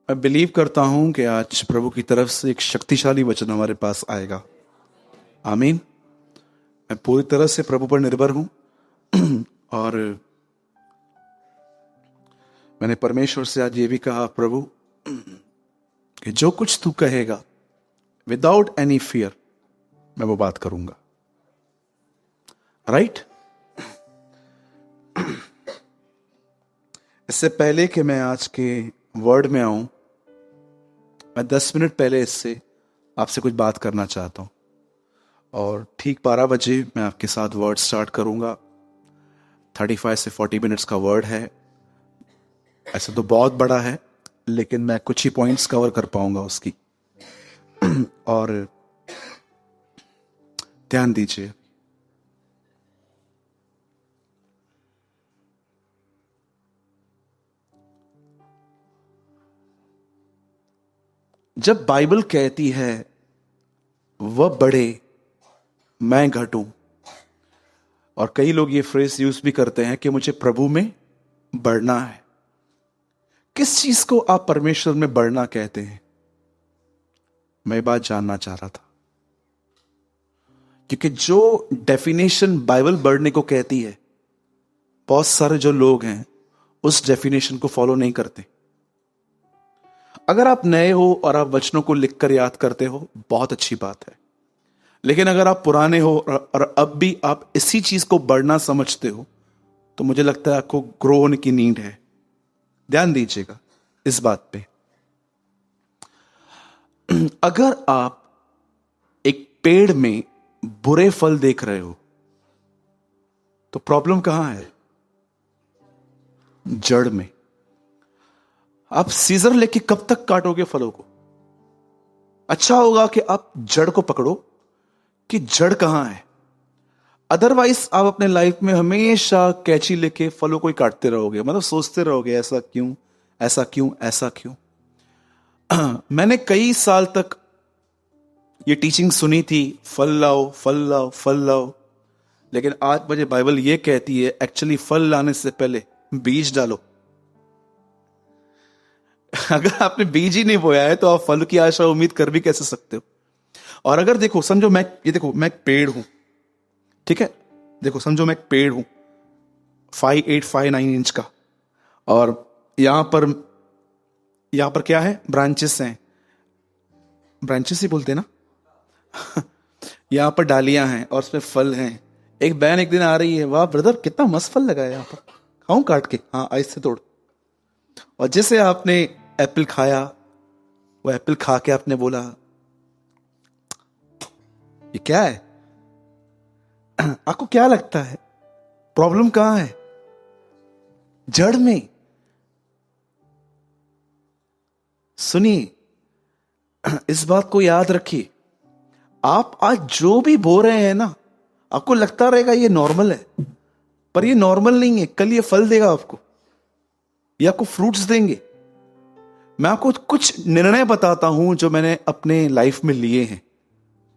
मैं बिलीव करता हूं कि आज प्रभु की तरफ से एक शक्तिशाली वचन हमारे पास आएगा। आमीन। मैं पूरी तरह से प्रभु पर निर्भर हूं और मैंने परमेश्वर से आज ये भी कहा, प्रभु कि जो कुछ तू कहेगा विदाउट एनी फियर मैं वो बात करूंगा। राइट? इससे पहले कि मैं आज के वर्ड में आऊं, मैं 10 मिनट पहले इससे आपसे कुछ बात करना चाहता हूं और ठीक 12 बजे मैं आपके साथ वर्ड स्टार्ट करूंगा। 35 से 40 मिनट्स का वर्ड है। ऐसे तो बहुत बड़ा है, लेकिन मैं कुछ ही पॉइंट्स कवर कर पाऊंगा उसकी। और ध्यान दीजिए, जब बाइबल कहती है वह बढ़े मैं घटूं, और कई लोग ये फ्रेज यूज भी करते हैं कि मुझे प्रभु में बढ़ना है। किस चीज को आप परमेश्वर में बढ़ना कहते हैं? मैं बात जानना चाह रहा था, क्योंकि जो डेफिनेशन बाइबल बढ़ने को कहती है, बहुत सारे जो लोग हैं उस डेफिनेशन को फॉलो नहीं करते। अगर आप नए हो और आप वचनों को लिखकर याद करते हो, बहुत अच्छी बात है। लेकिन अगर आप पुराने हो और अब भी आप इसी चीज को बढ़ना समझते हो, तो मुझे लगता है आपको ग्रो होने की नीड है। ध्यान दीजिएगा इस बात पे। अगर आप एक पेड़ में बुरे फल देख रहे हो, तो प्रॉब्लम कहां है? जड़ में। आप सीजर लेके कब तक काटोगे फलों को? अच्छा होगा कि आप जड़ को पकड़ो कि जड़ कहां है। अदरवाइज आप अपने लाइफ में हमेशा कैंची लेके फलों को ही काटते रहोगे, मतलब सोचते रहोगे ऐसा क्यों, ऐसा क्यों, ऐसा क्यों। मैंने कई साल तक ये टीचिंग सुनी थी, फल लाओ, फल लाओ, फल लाओ। लेकिन आज मुझे बाइबल ये कहती है, एक्चुअली फल लाने से पहले बीज डालो। अगर आपने बीज ही नहीं बोया है तो आप फल की आशा उम्मीद कर भी कैसे सकते हो? और अगर देखो, समझो मैं एक पेड़ हूं, ठीक है? देखो, समझो मैं एक पेड़ हूं 5'8" 5'9" इंच का, और यहां पर क्या है? ब्रांचेस हैं। ब्रांचेस ही बोलते हैं ना। यहां पर डालियां हैं और उसमें फल हैं। एक बहन एक दिन आ रही है, वाह ब्रदर कितना मस्त फल लगा है यहां पर, खाऊं काट के? हाँ, आइस से तोड़। और जैसे आपने एप्पल खाया, वो एप्पल खा के आपने बोला ये क्या है? आपको क्या लगता है प्रॉब्लम कहां है? जड़ में। सुनिए, इस बात को याद रखिए। आप आज जो भी बो रहे हैं ना, आपको लगता रहेगा ये नॉर्मल है, पर ये नॉर्मल नहीं है। कल ये फल देगा आपको, ये आपको फ्रूट्स देंगे। मैं आपको कुछ निर्णय बताता हूं जो मैंने अपने लाइफ में लिए हैं,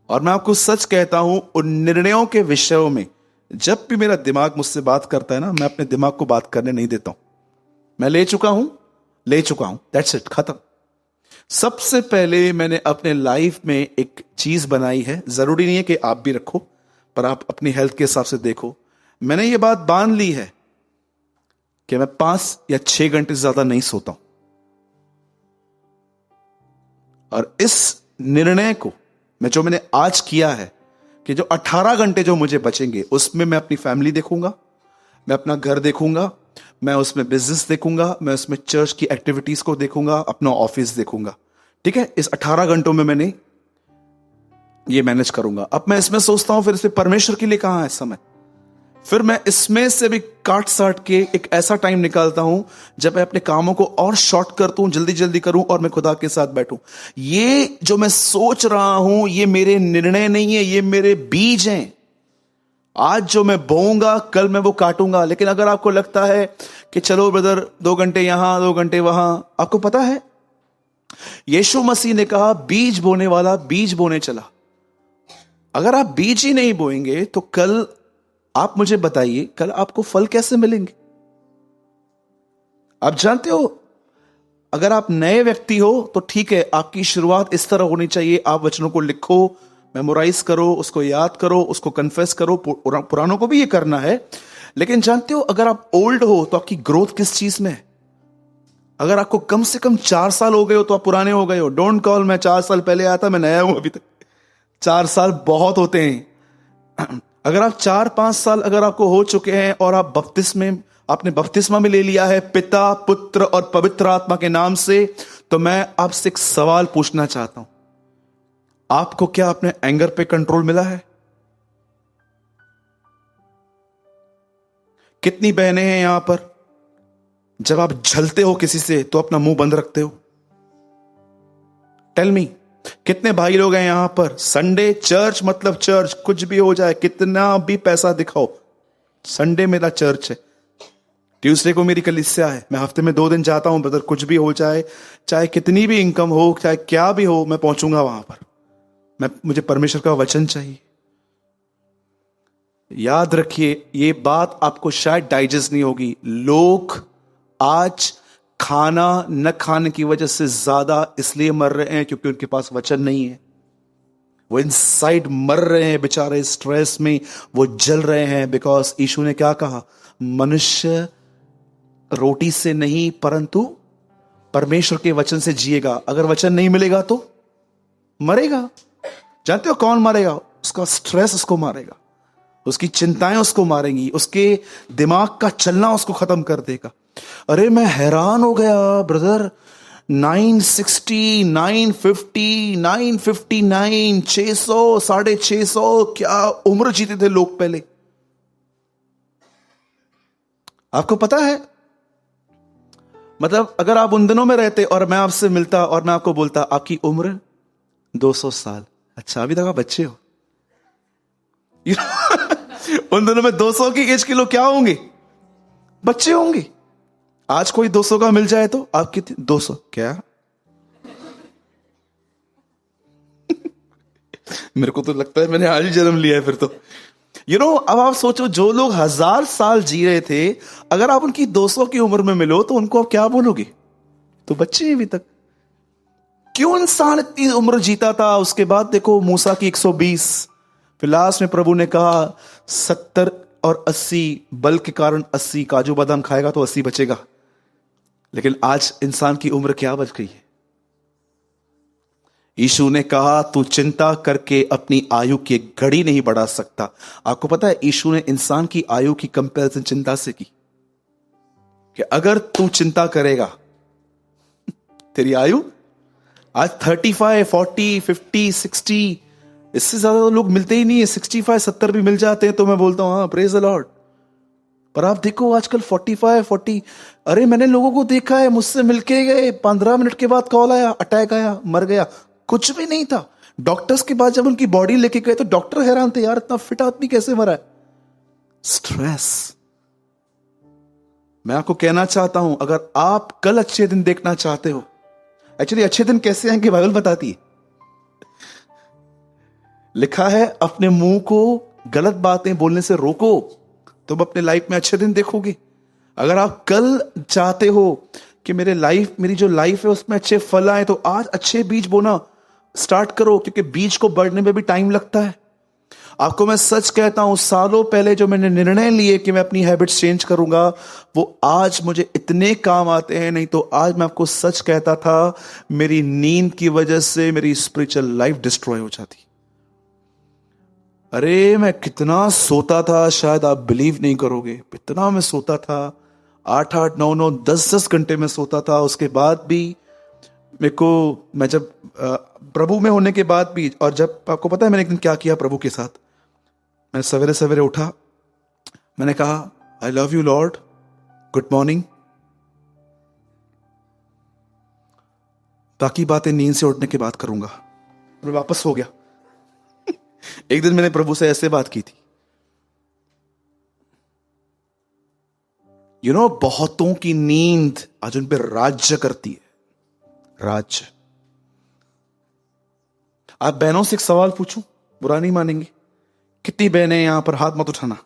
और मैं आपको सच कहता हूं, उन निर्णयों के विषयों में जब भी मेरा दिमाग मुझसे बात करता है ना, मैं अपने दिमाग को बात करने नहीं देता हूं। मैं ले चुका हूं, दैट्स इट, खत्म। सबसे पहले मैंने अपने लाइफ में एक चीज बनाई है, जरूरी नहीं है कि आप भी रखो, पर आप अपनी हेल्थ के हिसाब से देखो। मैंने ये बात बांध ली है कि मैं 5 या 6 घंटे से ज्यादा नहीं सोता हूं। और इस निर्णय को मैंने आज किया है कि जो 18 घंटे जो मुझे बचेंगे, उसमें मैं अपनी फैमिली देखूंगा, मैं अपना घर देखूंगा, मैं उसमें बिजनेस देखूंगा, मैं उसमें चर्च की एक्टिविटीज को देखूंगा, अपना ऑफिस देखूंगा। ठीक है? इस 18 घंटों में मैंने ये मैनेज करूंगा। अब मैं इसमें सोचता हूं, फिर इसमें परमेश्वर के लिए कहां है समय? फिर मैं इसमें से भी काट साट के एक ऐसा टाइम निकालता हूं जब मैं अपने कामों को और शॉर्ट करता हूं, जल्दी जल्दी करूं और मैं खुदा के साथ बैठूं। ये जो मैं सोच रहा हूं, ये मेरे निर्णय नहीं है, ये मेरे बीज हैं। आज जो मैं बोऊंगा, कल मैं वो काटूंगा। लेकिन अगर आपको लगता है कि चलो ब्रदर 2 घंटे यहां 2 घंटे वहां, आपको पता है यीशु मसीह ने कहा बीज बोने वाला बीज बोने चला। अगर आप बीज ही नहीं बोएंगे तो कल आप मुझे बताइए, कल आपको फल कैसे मिलेंगे? आप जानते हो, अगर आप नए व्यक्ति हो तो ठीक है, आपकी शुरुआत इस तरह होनी चाहिए, आप वचनों को लिखो, मेमोराइज करो, उसको याद करो, उसको कन्फेस करो, पुरानों को भी ये करना है। लेकिन जानते हो, अगर आप ओल्ड हो तो आपकी ग्रोथ किस चीज में है? अगर आपको कम से कम 4 साल हो गए हो तो आप पुराने हो गए हो। डोंट कॉल मैं 4 साल पहले आया था, मैं नया हूं अभी तक। 4 साल बहुत होते हैं। अगर आप 4-5 साल अगर आपको हो चुके हैं और आप आपने बपतिस्मा में ले लिया है पिता, पुत्र और पवित्र आत्मा के नाम से, तो मैं आपसे एक सवाल पूछना चाहता हूं। आपको क्या अपने एंगर पे कंट्रोल मिला है? कितनी बहनें हैं यहां पर, जब आप झलते हो किसी से तो अपना मुंह बंद रखते हो? Tell me. कितने भाई लोग हैं यहां पर, संडे चर्च मतलब चर्च, कुछ भी हो जाए, कितना भी पैसा दिखाओ, संडे मेरा चर्च है, ट्यूसडे को मेरी कलीसिया है, मैं हफ्ते में 2 दिन जाता हूं ब्रदर, कुछ भी हो जाए, चाहे कितनी भी इनकम हो, चाहे क्या भी हो, मैं पहुंचूंगा वहां पर। मुझे परमेश्वर का वचन चाहिए। याद रखिए, ये बात आपको शायद डाइजेस्ट नहीं होगी। लोग आज खाना न खाने की वजह से ज्यादा इसलिए मर रहे हैं क्योंकि उनके पास वचन नहीं है। वो इनसाइड मर रहे हैं बेचारे, स्ट्रेस में वो जल रहे हैं। बिकॉज यीशु ने क्या कहा? मनुष्य रोटी से नहीं परंतु परमेश्वर के वचन से जिएगा। अगर वचन नहीं मिलेगा तो मरेगा। जानते हो कौन मारेगा? उसका स्ट्रेस उसको मारेगा, उसकी चिंताएं उसको मारेंगी, उसके दिमाग का चलना उसको खत्म कर देगा। अरे मैं हैरान हो गया ब्रदर, 960, 950, 959, 600, 650, क्या उम्र जीते थे लोग पहले। आपको पता है, मतलब अगर आप उन दिनों में रहते और मैं आपसे मिलता और मैं आपको बोलता आपकी उम्र 200 साल, अच्छा अभी तक आप बच्चे हो। उन दिनों में 200 की एज के लोग क्या होंगे? बच्चे होंगे। आज कोई 200 का मिल जाए तो आप कितने? 200 क्या? मेरे को तो लगता है मैंने आज ही जन्म लिया है फिर तो। अब आप सोचो, जो लोग 1000 साल जी रहे थे, अगर आप उनकी 200 की उम्र में मिलो तो उनको आप क्या बोलोगे? तो बच्चे हैं अभी तक। क्यों इंसान इतनी उम्र जीता था? उसके बाद देखो मूसा की 120, फिर लास्ट में प्रभु ने कहा 70 और 80, बल के कारण 80, काजू बादाम खाएगा तो 80 बचेगा। लेकिन आज इंसान की उम्र क्या बच गई है? यीशु ने कहा तू चिंता करके अपनी आयु की घड़ी नहीं बढ़ा सकता। आपको पता है यीशु ने इंसान की आयु की कंपैरिजन चिंता से की, कि अगर तू चिंता करेगा तेरी आयु आज 35, 40, 50, 60, इससे ज्यादा तो लोग मिलते ही नहीं है। 65, 70 भी मिल जाते हैं तो मैं बोलता हूं हाँ प्रेज द लॉर्ड। पर आप देखो आजकल 45, 40, अरे मैंने लोगों को देखा है मुझसे मिलके गए, 15 मिनट के बाद कॉल आया, अटैक आया, मर गया, कुछ भी नहीं था। डॉक्टर्स के बाद जब उनकी बॉडी लेके गए तो डॉक्टर हैरान थे, यार इतना फिट आदमी कैसे मरा है? स्ट्रेस। मैं आपको कहना चाहता हूं, अगर आप कल अच्छे दिन देखना चाहते हो, एक्चुअली अच्छे दिन कैसे आएंगे बाइबल बताती है। लिखा है अपने मुंह को गलत बातें बोलने से रोको, तुम अपने लाइफ में अच्छे दिन देखोगे। अगर आप कल चाहते हो कि मेरी जो लाइफ है उसमें अच्छे फल आए, तो आज अच्छे बीज बोना स्टार्ट करो, क्योंकि बीज को बढ़ने में भी टाइम लगता है। आपको मैं सच कहता हूं, सालों पहले जो मैंने निर्णय लिए कि मैं अपनी हैबिट्स चेंज करूंगा, वो आज मुझे इतने काम आते हैं। नहीं तो आज मैं आपको सच कहता था, मेरी नींद की वजह से मेरी स्पिरिचुअल लाइफ डिस्ट्रॉय हो जाती। अरे मैं कितना सोता था, शायद आप बिलीव नहीं करोगे, इतना मैं सोता था, 8-8, 9-9, 10-10 घंटे में सोता था। उसके बाद भी मैं जब प्रभु में होने के बाद भी, और जब आपको पता है मैंने एक दिन क्या किया प्रभु के साथ, मैं सवेरे सवेरे उठा, मैंने कहा I love you Lord, good morning. बाकी बातें नींद से उठने के बाद करूंगा। मैं वापस हो गया। एक दिन मैंने प्रभु से ऐसे बात की थी। बहुतों की नींद आज उन पर राज्य करती है, राज्य। आप बहनों से एक सवाल पूछूं, बुरा नहीं मानेंगे? कितनी बहनें यहां पर? हाथ मत उठाना,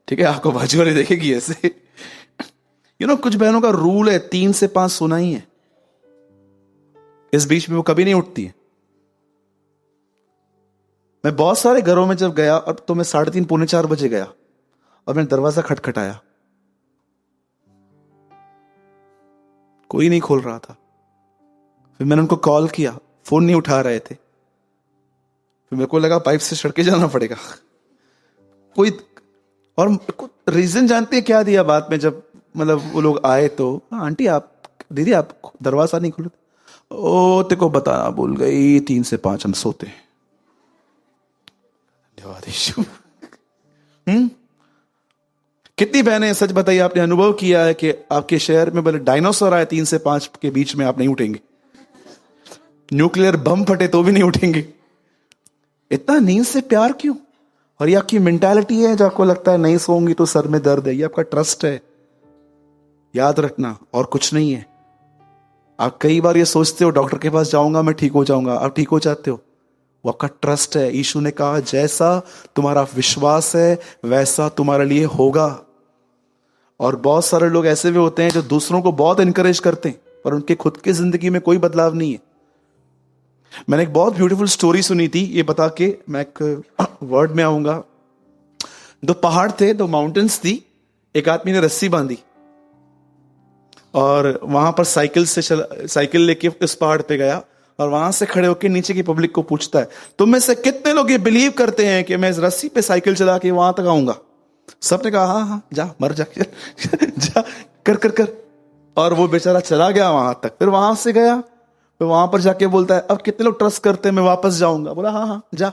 ठीक है? आपको बाजू वाली देखेगी ऐसे। कुछ बहनों का रूल है 3 से 5 सोना ही है। इस बीच में वो कभी नहीं उठती है। मैं बहुत सारे घरों में जब गया, अब तो मैं 3:30 पौने 4 बजे गया और मैंने दरवाजा खटखटाया, कोई नहीं खोल रहा था। फिर मैंने उनको कॉल किया, फोन नहीं उठा रहे थे। फिर मेरे को लगा पाइप से सड़के जाना पड़ेगा कोई। और रीजन जानते हैं क्या दिया बाद में, जब मतलब वो लोग आए तो, आंटी आप, दीदी आप दरवाजा नहीं खोले। ओ तेरे को बताना भूल गई, 3 से 5 हम सोते हैं। धन्यवाद यीशु। कितनी बहनें, सच बताइए, आपने अनुभव किया है कि आपके शहर में बोले डायनासोर आए 3 से 5 के बीच में, आप नहीं उठेंगे? न्यूक्लियर बम फटे तो भी नहीं उठेंगे। इतना नींद से प्यार क्यों? और ये आपकी मेंटालिटी है जो आपको लगता है नहीं सोऊंगी तो सर में दर्द है। ये आपका ट्रस्ट है, याद रखना, और कुछ नहीं है। आप कई बार ये सोचते हो डॉक्टर के पास जाऊंगा मैं ठीक हो जाऊंगा, आप ठीक हो जाते हो, वो आपका ट्रस्ट है। यीशु ने कहा जैसा तुम्हारा विश्वास है वैसा तुम्हारे लिए होगा। और बहुत सारे लोग ऐसे भी होते हैं जो दूसरों को बहुत इनकरेज करते हैं पर उनके खुद की जिंदगी में कोई बदलाव नहीं है। मैंने एक बहुत ब्यूटीफुल स्टोरी सुनी थी, ये बता के मैं एक वर्ड में आऊंगा। 2 पहाड़ थे, 2 माउंटेन्स थी। एक आदमी ने रस्सी बांधी और वहां पर साइकिल लेके इस पहाड़ पे गया और वहां से खड़े होकर नीचे की पब्लिक को पूछता है, तुम में से कितने लोग ये बिलीव करते हैं कि मैं इस रस्सी पे साइकिल चला के वहां तक आऊंगा? सबने कहा हाँ हाँ, जा मर जा जा, कर कर कर। और वो बेचारा चला गया वहां तक। फिर वहां से गया, फिर वहां पर जाके बोलता है, अब कितने लोग ट्रस्ट करते हैं मैं वापस जाऊंगा? बोला हाँ हाँ, जा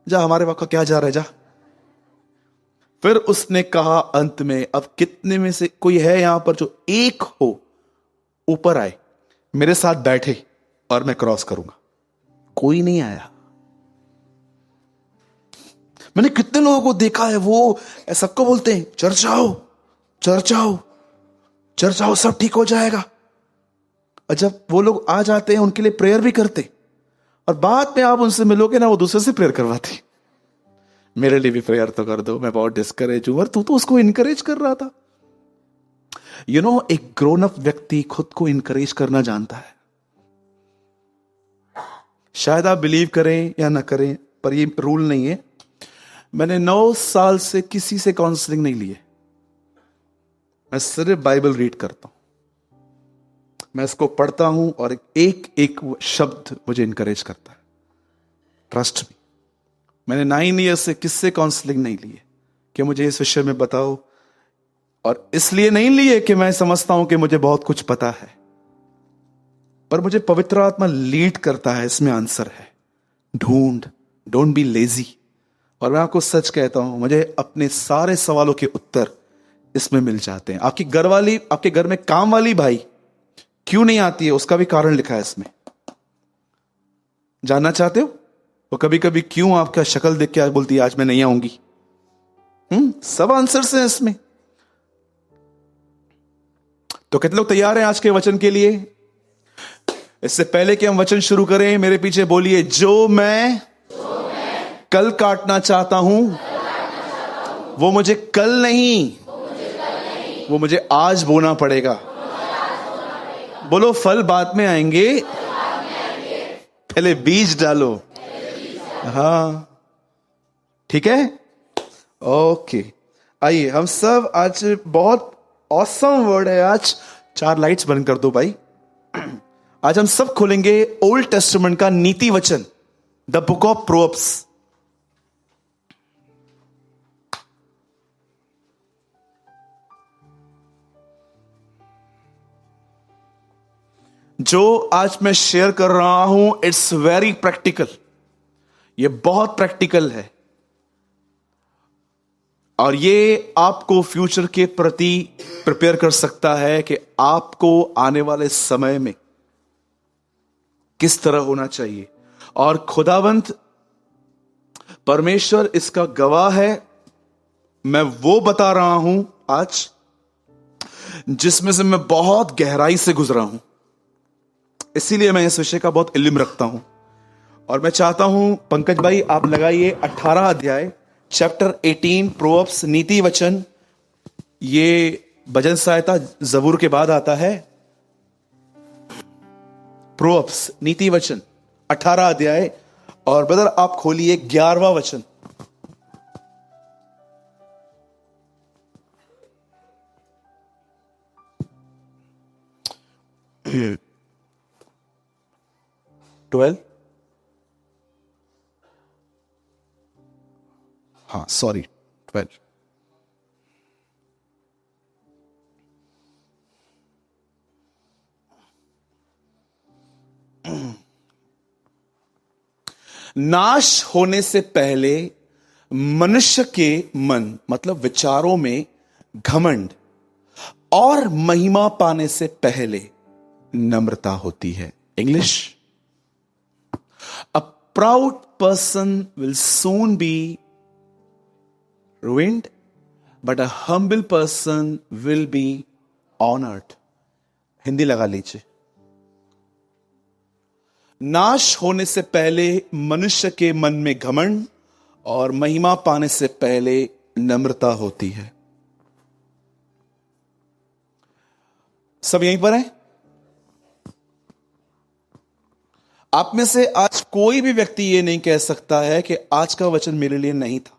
जा, हमारे वक्त का क्या जा रहा है, जा। फिर उसने कहा अंत में, अब कितने में से कोई है यहां पर जो एक हो ऊपर आए, मेरे साथ बैठे और मैं क्रॉस करूंगा? कोई नहीं आया। मैंने कितने लोगों को देखा है, वो सबको बोलते हैं चर्च आओ चर्च आओ चर्च आओ, सब ठीक हो जाएगा। और जब वो लोग आ जाते हैं उनके लिए प्रेयर भी करते, और बाद में आप उनसे मिलोगे ना, वो दूसरे से प्रेयर करवाती, मेरे लिए भी प्रेयर तो कर दो, मैं बहुत डिस्करेज हूं। और तू तो उसको इनकरेज कर रहा था। यू नो, एक ग्रोन अप व्यक्ति खुद को इनकरेज करना जानता है। शायद आप बिलीव करें या ना करें, पर ये रूल नहीं है। मैंने 9 साल से किसी से काउंसलिंग नहीं ली है। मैं सिर्फ बाइबल रीड करता हूं, मैं इसको पढ़ता हूं और एक एक शब्द मुझे इनकरेज करता है। ट्रस्ट मी, मैंने 9 ईयर से किससे काउंसलिंग नहीं ली है कि मुझे इस विषय में बताओ। और इसलिए नहीं लिए कि मैं समझता हूं कि मुझे बहुत कुछ पता है, पर मुझे पवित्र आत्मा लीड करता है, इसमें आंसर है। ढूंढ, डोंट बी लेजी। और मैं आपको सच कहता हूं, मुझे अपने सारे सवालों के उत्तर इसमें मिल जाते हैं। आपकी घरवाली, आपके घर में काम वाली भाई क्यों नहीं आती है, उसका भी कारण लिखा है इसमें। जानना चाहते हो? वो कभी कभी क्यों आपका शक्ल देख के आज बोलती है आज मैं नहीं आऊंगी। सब आंसर्स हैं इसमें। तो कितने लोग तैयार हैं आज के वचन के लिए? इससे पहले कि हम वचन शुरू करें, मेरे पीछे बोलिए, जो मैं कल काटना चाहता हूं वो मुझे कल नहीं, वो मुझे आज बोना पड़ेगा। बोलो, फल बाद में आएंगे, पहले बीज डालो। हाँ, ठीक है, ओके। आइए हम सब, आज बहुत ऑसम वर्ड है। आज 4 लाइट्स बंद कर दो भाई। आज हम सब खोलेंगे ओल्ड टेस्टामेंट का नीति वचन, द बुक ऑफ प्रोवर्ब्स। जो आज मैं शेयर कर रहा हूं, इट्स वेरी प्रैक्टिकल। ये बहुत प्रैक्टिकल है और ये आपको फ्यूचर के प्रति प्रिपेयर कर सकता है कि आपको आने वाले समय में किस तरह होना चाहिए। और खुदावंत परमेश्वर इसका गवाह है। मैं वो बता रहा हूं आज जिसमें से मैं बहुत गहराई से गुजरा हूं, इसीलिए मैं इस विषय का बहुत इल्म रखता हूं। और मैं चाहता हूं पंकज भाई आप लगाइए 18 अध्याय, चैप्टर 18 प्रोवर्ब्स, नीति वचन। ये भजन सहायता जबूर के बाद आता है। प्रोअप्स, नीति वचन 18 अध्याय, और ब्रदर आप खोलिए 11वां वचन। ट्वेल्व, हाँ सॉरी 12। नाश होने से पहले मनुष्य के मन, मतलब विचारों में घमंड, और महिमा पाने से पहले नम्रता होती है। English, a proud person will soon be ruined, but a humble person will be honored. Hindi लगा लीजिए। नाश होने से पहले मनुष्य के मन में घमंड और महिमा पाने से पहले नम्रता होती है। सब यहीं पर है? आप में से आज कोई भी व्यक्ति यह नहीं कह सकता है कि आज का वचन मेरे लिए नहीं था।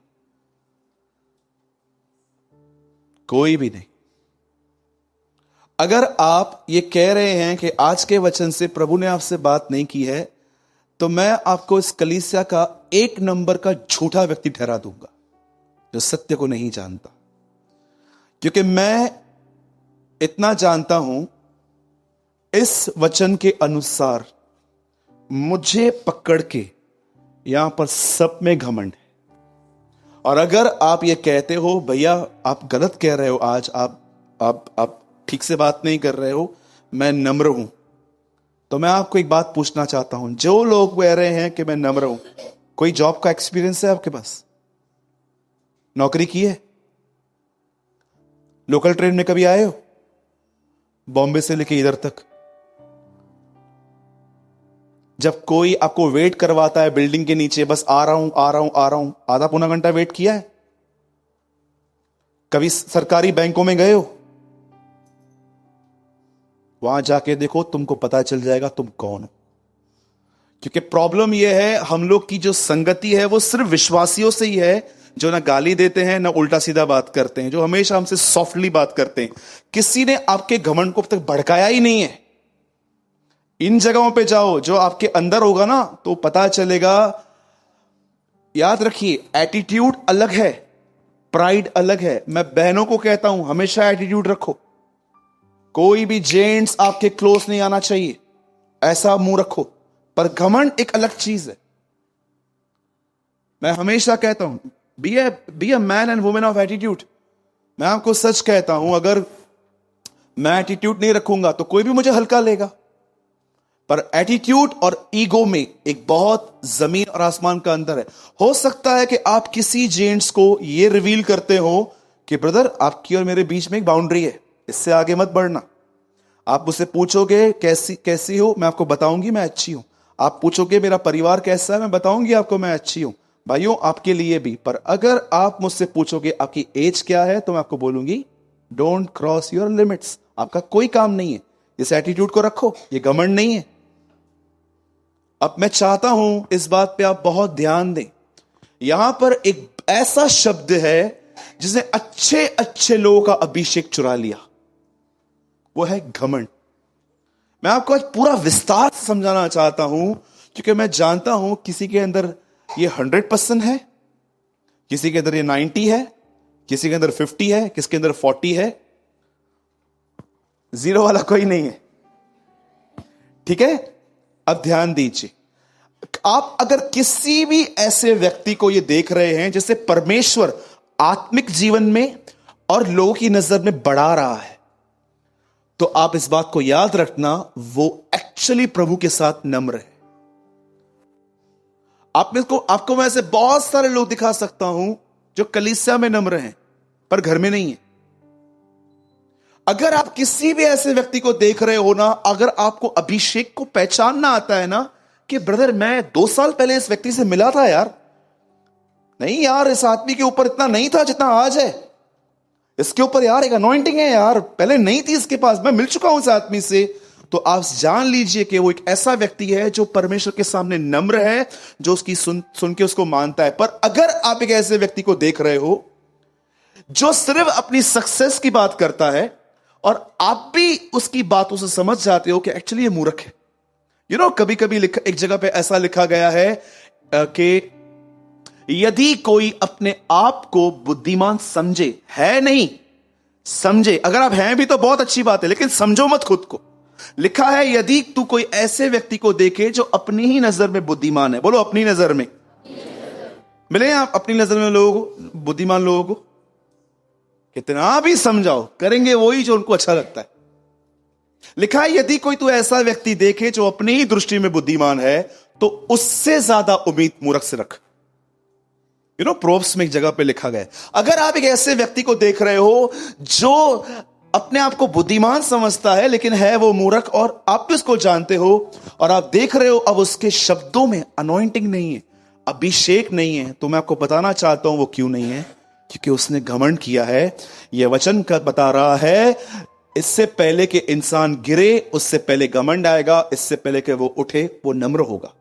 कोई भी नहीं। अगर आप ये कह रहे हैं कि आज के वचन से प्रभु ने आपसे बात नहीं की है, तो मैं आपको इस कलीसिया का 1 नंबर का झूठा व्यक्ति ठहरा दूंगा जो सत्य को नहीं जानता। क्योंकि मैं इतना जानता हूं, इस वचन के अनुसार मुझे पकड़ के यहां पर सब में घमंड है। और अगर आप ये कहते हो भैया आप गलत कह रहे हो, आज आप ठीक से बात नहीं कर रहे हो, मैं नम्र हूं, तो मैं आपको एक बात पूछना चाहता हूं। जो लोग कह रहे हैं कि मैं नम्र हूं, कोई जॉब का एक्सपीरियंस है आपके पास? नौकरी की है? लोकल ट्रेन में कभी आए हो? बॉम्बे से लेके इधर तक जब कोई आपको वेट करवाता है बिल्डिंग के नीचे, बस आ रहा हूं, आधा पौना घंटा वेट किया है? कभी सरकारी बैंकों में गए हो? वहां जाके देखो, तुमको पता चल जाएगा तुम कौन हो। क्योंकि प्रॉब्लम यह है, हम लोग की जो संगति है वो सिर्फ विश्वासियों से ही है, जो ना गाली देते हैं ना उल्टा सीधा बात करते हैं, जो हमेशा हमसे सॉफ्टली बात करते हैं। किसी ने आपके घमंड को अब तक भड़काया ही नहीं है। इन जगहों पे जाओ, जो आपके अंदर होगा ना, तो पता चलेगा। याद रखिए, एटीट्यूड अलग है, प्राइड अलग है। मैं बहनों को कहता हूं, हमेशा एटीट्यूड रखो। कोई भी जेंट्स आपके क्लोज नहीं आना चाहिए, ऐसा मुंह रखो। पर घमंड एक अलग चीज है। मैं हमेशा कहता हूं, be a man and women of attitude. मैं आपको सच कहता हूं, अगर मैं एटीट्यूड नहीं रखूंगा तो कोई भी मुझे हल्का लेगा। पर एटीट्यूड और ईगो में एक बहुत जमीन और आसमान का अंतर है। हो सकता है कि आप किसी जेंट्स को यह रिवील करते हो कि ब्रदर आपकी और मेरे बीच में एक बाउंड्री है, इससे आगे मत बढ़ना। आप मुझसे पूछोगे कैसी हो, मैं आपको बताऊंगी मैं अच्छी हूं। आप पूछोगे मेरा परिवार कैसा है, मैं बताऊंगी आपको मैं अच्छी हूं। भाइयों, आपके लिए भी। पर अगर आप मुझसे पूछोगे आपकी एज क्या है, तो मैं आपको बोलूंगी डोंट क्रॉस योर लिमिट्स। आपका कोई काम नहीं है। इस एटीट्यूड को रखो, ये घमंड नहीं है। अब मैं चाहता हूं इस बात पे आप बहुत ध्यान दें। यहां पर एक ऐसा शब्द है जिसने अच्छे अच्छे लोगों का अभिषेक चुरा लिया, वो है घमंड। मैं आपको आज पूरा विस्तार से समझाना चाहता हूं, क्योंकि मैं जानता हूं किसी के अंदर ये 100% है, किसी के अंदर ये 90 है, किसी के अंदर 50 है, किसी के अंदर 40 है। 0 वाला कोई नहीं है। ठीक है? अब ध्यान दीजिए। आप अगर किसी भी ऐसे व्यक्ति को ये देख रहे हैं जिसे परमेश्वर आत्मिक जीवन में और लोगों की नजर में बढ़ा रहा है, तो आप इस बात को याद रखना, वो एक्चुअली प्रभु के साथ नम्र है। आपको मैं ऐसे बहुत सारे लोग दिखा सकता हूं जो कलीसिया में नम्र हैं पर घर में नहीं है। अगर आप किसी भी ऐसे व्यक्ति को देख रहे हो ना, अगर आपको अभिषेक को पहचानना आता है ना कि ब्रदर मैं 2 साल पहले इस व्यक्ति से मिला था यार, नहीं यार इस आदमी के ऊपर इतना नहीं था जितना आज है, इसके ऊपर यार एक अनॉइंटिंग है यार, पहले नहीं थी इसके पास, मैं मिल चुका हूं इस आदमी से, तो तो आप जान लीजिए कि वो एक ऐसा व्यक्ति है जो परमेश्वर के सामने नम्र है, जो उसकी सुन के उसको मानता है। पर अगर आप एक ऐसे व्यक्ति को देख रहे हो जो सिर्फ अपनी सक्सेस की बात करता है और आप भी उसकी बातों से समझ जाते हो कि एक्चुअली ये मूर्ख है। कभी कभी एक जगह पे ऐसा लिखा गया है कि यदि कोई अपने आप को बुद्धिमान समझे, है नहीं, समझे, अगर आप हैं भी तो बहुत अच्छी बात है, लेकिन समझो मत खुद को। लिखा है यदि तू कोई ऐसे व्यक्ति को देखे जो अपनी ही नजर में बुद्धिमान है, बोलो अपनी नजर में, मिले आप अपनी नजर में लोगों को, बुद्धिमान लोगों को कितना भी समझाओ, करेंगे वही जो उनको अच्छा लगता है। लिखा है यदि कोई तू ऐसा व्यक्ति देखे जो अपनी ही दृष्टि में बुद्धिमान है, तो उससे ज्यादा उम्मीद मूर्ख से रख। प्रोव्स में एक जगह पे लिखा गया, अगर आप एक ऐसे व्यक्ति को देख रहे हो जो अपने आप को बुद्धिमान समझता है लेकिन है वो मूर्ख, और आप भी उसको जानते हो और आप देख रहे हो अब उसके शब्दों में अनॉइंटिंग नहीं है, अभिषेक नहीं है, तो मैं आपको बताना चाहता हूं वो क्यों नहीं है, क्योंकि उसने घमंड किया है। यह वचन का बता रहा है इससे पहले कि इंसान गिरे उससे पहले घमंड आएगा, इससे पहले कि वो उठे वो नम्र होगा।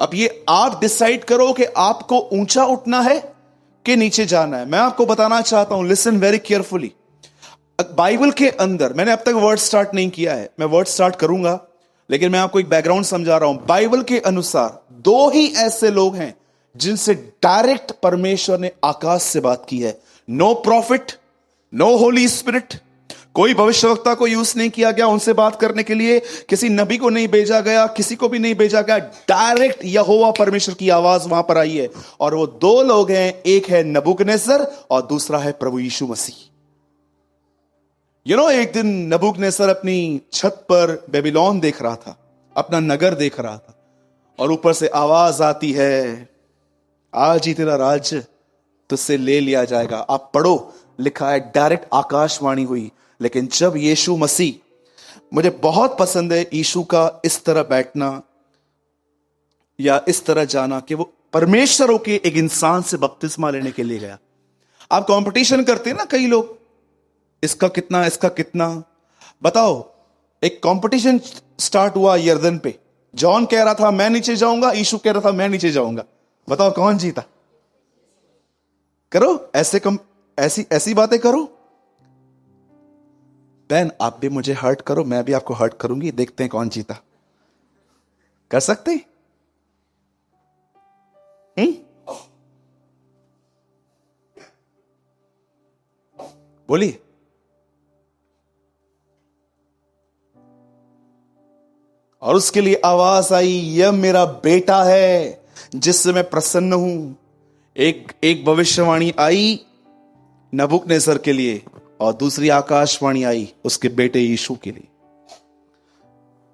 अब ये आप डिसाइड करो कि आपको ऊंचा उठना है कि नीचे जाना है। मैं आपको बताना चाहता हूं, लिसन वेरी केयरफुली। बाइबल के अंदर, मैंने अब तक वर्ड स्टार्ट नहीं किया है, मैं वर्ड स्टार्ट करूंगा, लेकिन मैं आपको एक बैकग्राउंड समझा रहा हूं। बाइबल के अनुसार दो ही ऐसे लोग हैं जिनसे डायरेक्ट परमेश्वर ने आकाश से बात की है। No prophet, no Holy Spirit, कोई भविष्यवक्ता को यूज नहीं किया गया उनसे बात करने के लिए, किसी नबी को नहीं भेजा गया, किसी को भी नहीं भेजा गया, डायरेक्ट यहोवा परमेश्वर की आवाज वहां पर आई है। और वो दो लोग हैं, एक है नबूकदनेस्सर और दूसरा है प्रभु यीशु मसीह। एक दिन नबूकदनेस्सर अपनी छत पर बेबीलोन देख रहा था, अपना नगर देख रहा था, और ऊपर से आवाज आती है, आज ही तेरा राज्य तुझसे ले लिया जाएगा। आप पढ़ो, लिखा है डायरेक्ट आकाशवाणी हुई। लेकिन जब यीशु मसीह, मुझे बहुत पसंद है यीशु का इस तरह बैठना या इस तरह जाना कि वो परमेश्वर होके एक इंसान से बपतिस्मा लेने के लिए गया। आप कंपटीशन करते हैं ना कई लोग, इसका कितना, इसका कितना, बताओ। एक कंपटीशन स्टार्ट हुआ यर्दन पे, जॉन कह रहा था मैं नीचे जाऊंगा, यीशु कह रहा था मैं नीचे जाऊंगा, बताओ कौन जीता? करो ऐसी बातें करो। बहन आप भी मुझे हर्ट करो, मैं भी आपको हर्ट करूंगी, देखते हैं कौन जीता। कर सकते हैं? बोलिए। और उसके लिए आवाज आई, यह मेरा बेटा है जिससे मैं प्रसन्न हूं। एक भविष्यवाणी आई नबूकदनेस्सर के लिए और दूसरी आकाशवाणी आई उसके बेटे यीशु के लिए।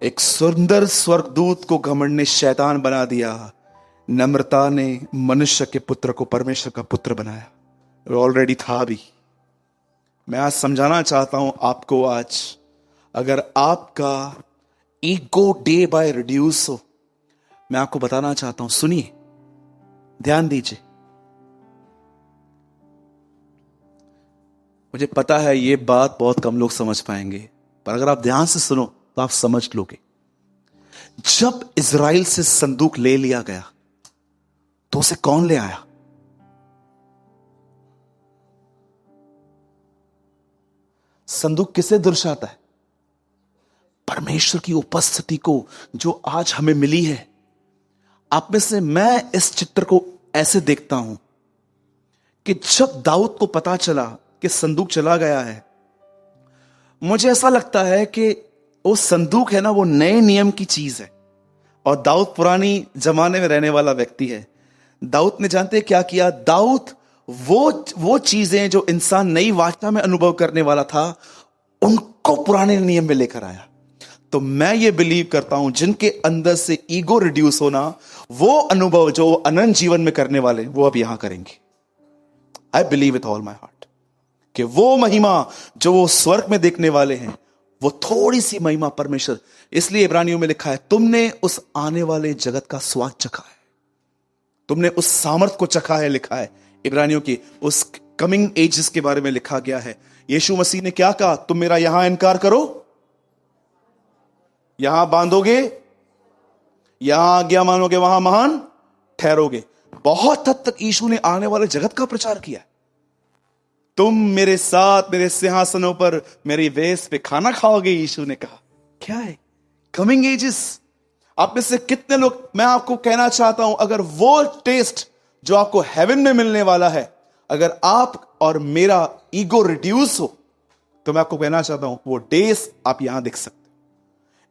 एक सुंदर स्वर्गदूत को घमंड ने शैतान बना दिया, नम्रता ने मनुष्य के पुत्र को परमेश्वर का पुत्र बनाया। ऑलरेडी था भी। मैं आज समझाना चाहता हूं आपको, आज अगर आपका ईगो डे बाय रिड्यूस हो, मैं आपको बताना चाहता हूं, सुनिए, ध्यान दीजिए। मुझे पता है ये बात बहुत कम लोग समझ पाएंगे, पर अगर आप ध्यान से सुनो तो आप समझ लोगे। जब इज़राइल से संदूक ले लिया गया तो उसे कौन ले आया? संदूक किसे दर्शाता है? परमेश्वर की उपस्थिति को, जो आज हमें मिली है। आप में से मैं इस चित्र को ऐसे देखता हूं कि जब दाऊद को पता चला कि संदूक चला गया है, मुझे ऐसा लगता है कि वो संदूक है ना, वो नए नियम की चीज है और दाऊद पुरानी जमाने में रहने वाला व्यक्ति है। दाऊद ने जानते क्या किया? दाऊद वो चीजें जो इंसान नई वाचा में अनुभव करने वाला था, उनको पुराने नियम में लेकर आया। तो मैं ये बिलीव करता हूं, जिनके अंदर से ईगो रिड्यूस होना, वो अनुभव जो अनंत जीवन में करने वाले, वो अब यहां करेंगे। I believe with all my heart कि वो महिमा जो वो स्वर्ग में देखने वाले हैं, वो थोड़ी सी महिमा परमेश्वर, इसलिए इब्रानियों में लिखा है, तुमने उस आने वाले जगत का स्वाद चखा है, तुमने उस सामर्थ को चखा है। लिखा है इब्रानियों की उस कमिंग एजेस के बारे में लिखा गया है। यीशु मसीह ने क्या कहा? तुम मेरा यहां इनकार करो यहां बांधोगे, यहां आज्ञा मानोगे, वहां महान ठहरोगे। बहुत हद तक यीशु ने आने वाले जगत का प्रचार किया। तुम मेरे साथ मेरे सिंहासनों पर मेरी वेश पे खाना खाओगे, यीशु ने कहा। क्या है? Coming ages. आप में से कितने लोग, मैं आपको कहना चाहता हूं, अगर वो टेस्ट जो आपको हेवन में मिलने वाला है, अगर आप और मेरा ईगो रिड्यूस हो, तो मैं आपको कहना चाहता हूं वो डेज आप यहां देख सकते हो।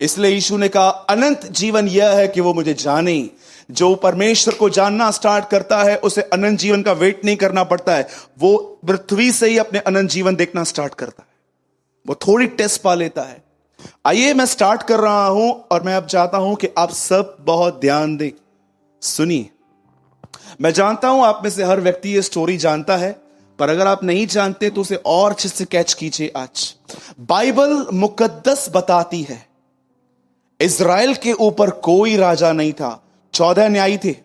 इसलिए यीशु ने कहा अनंत जीवन यह है कि वो मुझे जाने। जो परमेश्वर को जानना स्टार्ट करता है उसे अनंत जीवन का वेट नहीं करना पड़ता है, वो पृथ्वी से ही अपने अनंत जीवन देखना स्टार्ट करता है। वो थोड़ी टेस्ट पा लेता है। आइए मैं स्टार्ट कर रहा हूं और मैं अब चाहता हूं कि आप सब बहुत ध्यान दें, सुनिए। मैं जानता हूं आप में से हर व्यक्ति ये स्टोरी जानता है, पर अगर आप नहीं जानते तो उसे और अच्छे से कैच कीजिए। आज बाइबल मुकद्दस बताती है इज़राइल के ऊपर कोई राजा नहीं था। 14 न्यायी थे,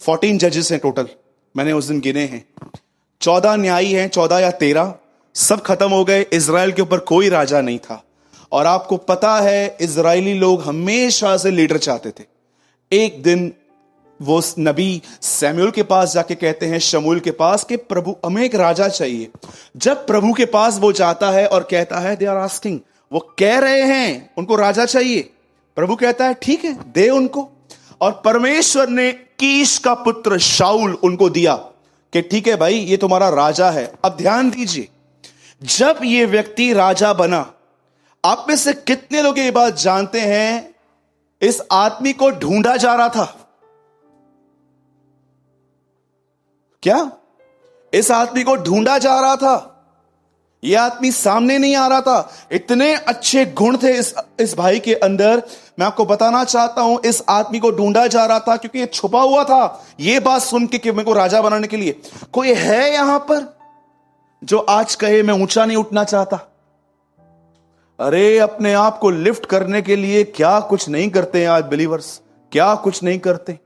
14 जजेस हैं टोटल, मैंने उस दिन गिने हैं। 14 न्यायी हैं, 14 या 13, सब खत्म हो गए। इज़राइल के ऊपर कोई राजा नहीं था। और आपको पता है इज़राइली लोग हमेशा से लीडर चाहते थे। एक दिन वो नबी सैमुएल के पास जाके कहते हैं, शमूएल के पास, कि प्रभु हमें एक राजा चाहिए। जब प्रभु के पास वो जाता है और कहता है, दे आर आस्किंग, वो कह रहे हैं उनको राजा चाहिए, प्रभु कहता है ठीक है दे उनको। और परमेश्वर ने कीश का पुत्र शाऊल उनको दिया कि ठीक है भाई ये तुम्हारा राजा है। अब ध्यान दीजिए, जब ये व्यक्ति राजा बना, आप में से कितने लोग ये बात जानते हैं, इस आदमी को ढूंढा जा रहा था। क्या? इस आदमी को ढूंढा जा रहा था। यह आदमी सामने नहीं आ रहा था। इतने अच्छे गुण थे इस भाई के अंदर। मैं आपको बताना चाहता हूं, इस आदमी को ढूंढा जा रहा था क्योंकि ये छुपा हुआ था। यह बात सुन के कि मेरे को राजा बनाने के लिए कोई है यहां पर जो आज कहे मैं ऊंचा नहीं उठना चाहता। अरे अपने आप को लिफ्ट करने के लिए क्या कुछ नहीं करते हैं आज बिलीवर्स, क्या कुछ नहीं करते।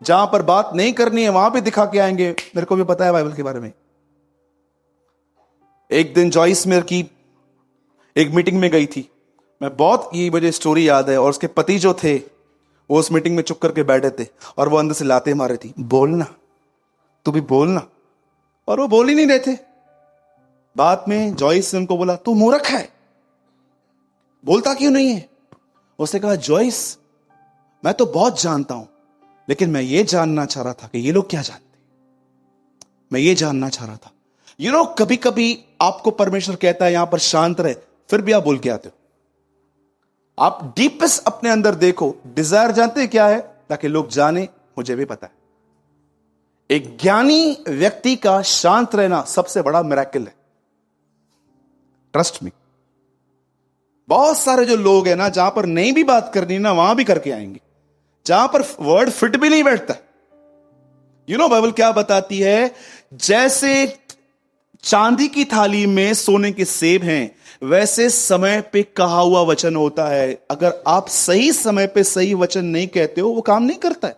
जहां पर बात नहीं करनी है वहां पे दिखा के आएंगे। मेरे को भी पता है बाइबल के बारे में। एक दिन जॉइस मेयर की एक मीटिंग में गई थी। मैं बहुत, ये मुझे स्टोरी याद है। और उसके पति जो थे वो उस मीटिंग में चुप करके बैठे थे और वो अंदर से लाते मारे थी, बोलना, तू भी बोलना। और वो बोल ही नहीं रहे थे। बाद में जॉइस ने उनको बोला, तू मूर्ख है, बोलता क्यों नहीं है? उसने कहा, जॉइस मैं तो बहुत जानता हूं, लेकिन मैं ये जानना चाह रहा था कि ये लोग क्या जानते। मैं ये जानना चाह रहा था। कभी कभी आपको परमेश्वर कहता है यहां पर शांत रहे, फिर भी आप बोल के आते हो। आप डीपेस्ट अपने अंदर देखो। डिजायर जानते हैं क्या है? ताकि लोग जाने, मुझे भी पता है। एक ज्ञानी व्यक्ति का शांत रहना सबसे बड़ा मिरेकल है। Trust me. बहुत सारे जो लोग हैं ना, जहां पर नहीं भी बात करनी ना, वहां भी करके आएंगे। जहां पर वर्ड फिट भी नहीं बैठता। बाइबल क्या बताती है? जैसे चांदी की थाली में सोने के सेब हैं, वैसे समय पे कहा हुआ वचन होता है। अगर आप सही समय पे सही वचन नहीं कहते हो, वो काम नहीं करता है।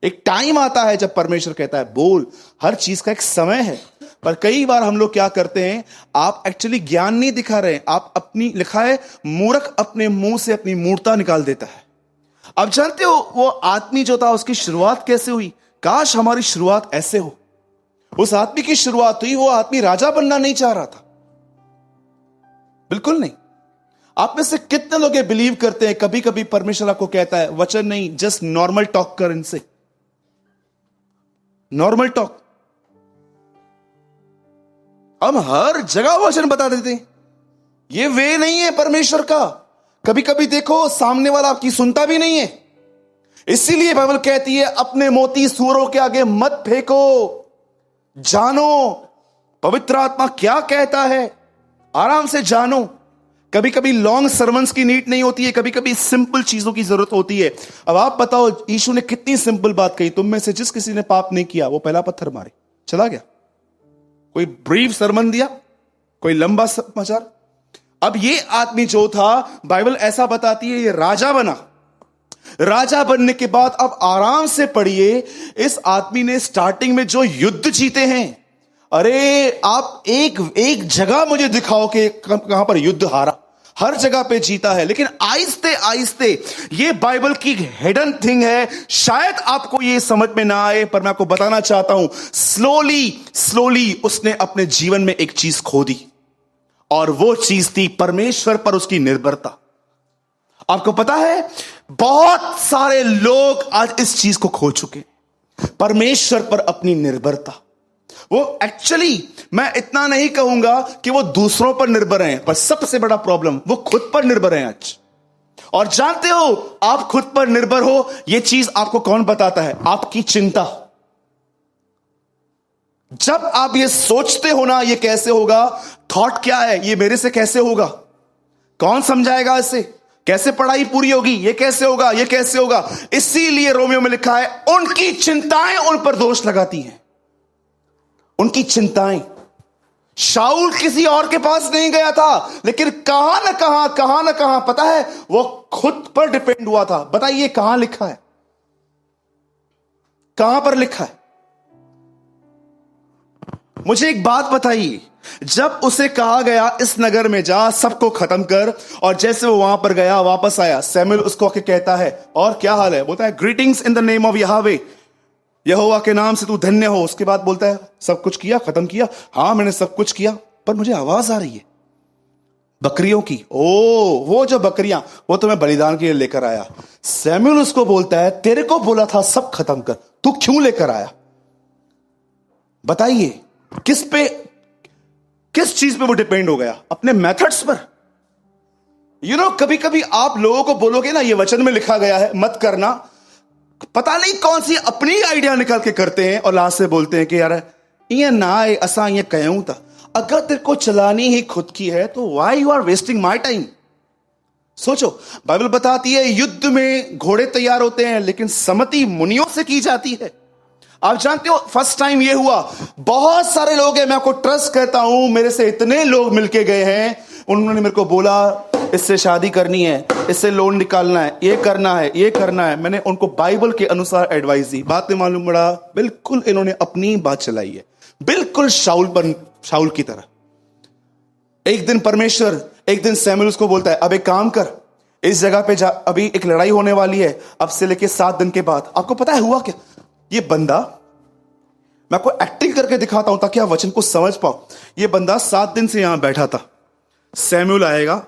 एक टाइम आता है जब परमेश्वर कहता है बोल। हर चीज का एक समय है। पर कई बार हम लोग क्या करते हैं, आप एक्चुअली ज्ञान नहीं दिखा रहे हैं, आप अपनी, लिखा है मूर्ख अपने मुंह से अपनी मूर्खता निकाल देता है। अब जानते हो वो आदमी जो था उसकी शुरुआत कैसे हुई? काश हमारी शुरुआत ऐसे हो। उस आदमी की शुरुआत हुई, वो आदमी राजा बनना नहीं चाह रहा था, बिल्कुल नहीं। आप में से कितने लोग ये बिलीव करते हैं कभी कभी परमेश्वर आपको कहता है वचन नहीं, जस्ट नॉर्मल टॉक कर इनसे, नॉर्मल टॉक। हम हर जगह वचन बता देते हैं। ये वे नहीं है परमेश्वर का। कभी कभी देखो सामने वाला आपकी सुनता भी नहीं है। इसीलिए बाइबल कहती है अपने मोती सूअरों के आगे मत फेंको, जानो पवित्र आत्मा क्या कहता है, आराम से जानो। कभी कभी लॉन्ग सर्मन्स की नीड नहीं होती है, कभी कभी सिंपल चीजों की जरूरत होती है। अब आप बताओ यीशु ने कितनी सिंपल बात कही, तुम में से जिस किसी ने पाप नहीं किया वो पहला पत्थर मारे, चला गया। कोई ब्रीफ सरमन दिया, कोई लंबा समाचार। अब ये आदमी जो था, बाइबल ऐसा बताती है, ये राजा बना। राजा बनने के बाद अब आराम से पढ़िए, इस आदमी ने स्टार्टिंग में जो युद्ध जीते हैं। अरे आप एक जगह मुझे दिखाओ कि कहां पर युद्ध हारा। हर जगह पे जीता है, लेकिन आहिस्ते आहिस्ते, ये बाइबल की हिडन थिंग है, शायद आपको ये समझ में ना आए, पर मैं आपको बताना चाहता हूं, स्लोली स्लोली उसने अपने जीवन में एक चीज खो दी, और वो चीज थी परमेश्वर पर उसकी निर्भरता। आपको पता है, बहुत सारे लोग आज इस चीज को खो चुके, परमेश्वर पर अपनी निर्भरता। वो एक्चुअली, मैं इतना नहीं कहूंगा कि वो दूसरों पर निर्भर हैं, पर सबसे बड़ा प्रॉब्लम वो खुद पर निर्भर हैं आज। और जानते हो, आप खुद पर निर्भर हो, यह चीज आपको कौन बताता है? आपकी चिंता। जब आप ये सोचते हो ना, ये कैसे होगा, थॉट क्या है, ये मेरे से कैसे होगा, कौन समझाएगा इसे, कैसे पढ़ाई पूरी होगी, ये कैसे होगा, ये कैसे होगा। इसीलिए रोमियो में लिखा है, उनकी चिंताएं उन पर दोष लगाती हैं। उनकी चिंताएं। शाऊल किसी और के पास नहीं गया था, लेकिन कहां ना कहां पता है, वो खुद पर डिपेंड हुआ था। बताइए कहां लिखा है, कहां पर लिखा है? मुझे एक बात बताइए, जब उसे कहा गया इस नगर में जा, सबको खत्म कर, और जैसे वो वहां पर गया, वापस आया, सैमुएल उसको आके कहता है, और क्या हाल है? बोलता है, greetings in the name of Jehovah, Jehovah के नाम से तू धन्य हो। उसके बाद बोलता है, सब कुछ किया, खत्म किया? हाँ, मैंने सब कुछ किया, पर मुझे आवाज आ रही है बकरियों की। ओ, वो जो बकरियां, वो तो मैं बलिदान के लिए लेकर आया। सैमुएल उसको बोलता है, तेरे को बोला था सब खत्म कर, तू क्यों लेकर आया? बताइए, किस चीज पे वो डिपेंड हो गया? अपने मेथड्स पर। कभी कभी आप लोगों को बोलोगे ना, ये वचन में लिखा गया है मत करना, पता नहीं कौन सी अपनी आइडिया निकाल के करते हैं, और लास्ट से बोलते हैं कि यार ये ना आए, असा ये कहूं था। अगर तेरे को चलानी ही खुद की है, तो why you are wasting my time? सोचो, बाइबल बताती है, युद्ध में घोड़े तैयार होते हैं, लेकिन सम्मति मुनियों से की जाती है। आप जानते हो, फर्स्ट टाइम ये हुआ, बहुत सारे लोग हैं, मैं आपको ट्रस्ट करता हूं, मेरे से इतने लोग मिलके गए हैं, उन्होंने मेरे को बोला इससे शादी करनी है, इससे लोन निकालना है, ये करना है, ये करना है। मैंने उनको बाइबल के अनुसार एडवाइस दी, बात में मालूम पड़ा बिल्कुल इन्होंने अपनी बात चलाई है, बिल्कुल शाऊल की तरह। एक दिन सैमुएल उसको बोलता है, अब एक काम कर, इस जगह पे जा, अभी एक लड़ाई होने वाली है, अब से लेके 7 दिन के बाद। आपको पता है हुआ क्या? ये बंदा, मैं आपको एक्टिंग करके दिखाता हूं ताकि आप वचन को समझ पाओ। ये बंदा 7 दिन से यहां बैठा था। सैमुएल आएगा,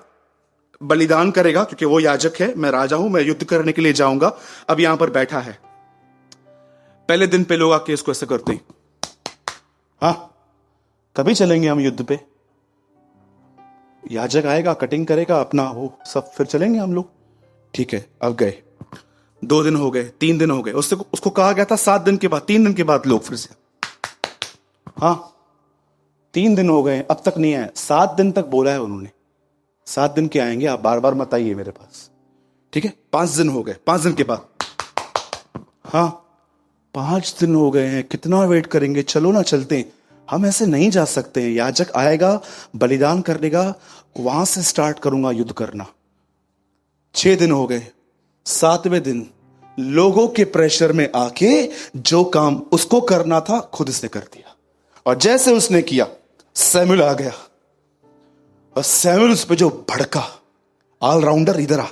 बलिदान करेगा, क्योंकि वो याजक है, मैं राजा हूं, मैं युद्ध करने के लिए जाऊंगा। अब यहां पर बैठा है। पहले दिन पे लोग आके इसको ऐसे करते हैं, हाँ कभी चलेंगे हम युद्ध पे? याजक आएगा, कटिंग करेगा अपना, वो सब, फिर चलेंगे हम लोग। ठीक है, अब गए, 2 दिन हो गए, 3 दिन हो गए, उसको कहा गया था 7 दिन के बाद, 3 दिन के बाद लोग फिर से, हाँ 3 दिन हो गए, अब तक नहीं आए। 7 दिन तक बोला है उन्होंने, 7 दिन के आएंगे, आप बार बार मत आइए मेरे पास, ठीक है? 5 दिन हो गए, 5 दिन के बाद, हाँ 5 दिन हो गए हैं, कितना वेट करेंगे, चलो ना चलते हैं। हम ऐसे नहीं जा सकते हैं, याजक आएगा, बलिदान करेगा, वहां से स्टार्ट करूंगा युद्ध करना। 6 दिन हो गए, 7वें दिन लोगों के प्रेशर में आके जो काम उसको करना था खुद इसने कर दिया, और जैसे उसने किया, सैमुएल आ गया, और सैमुएल उस पे जो भड़का, ऑलराउंडर इधर आ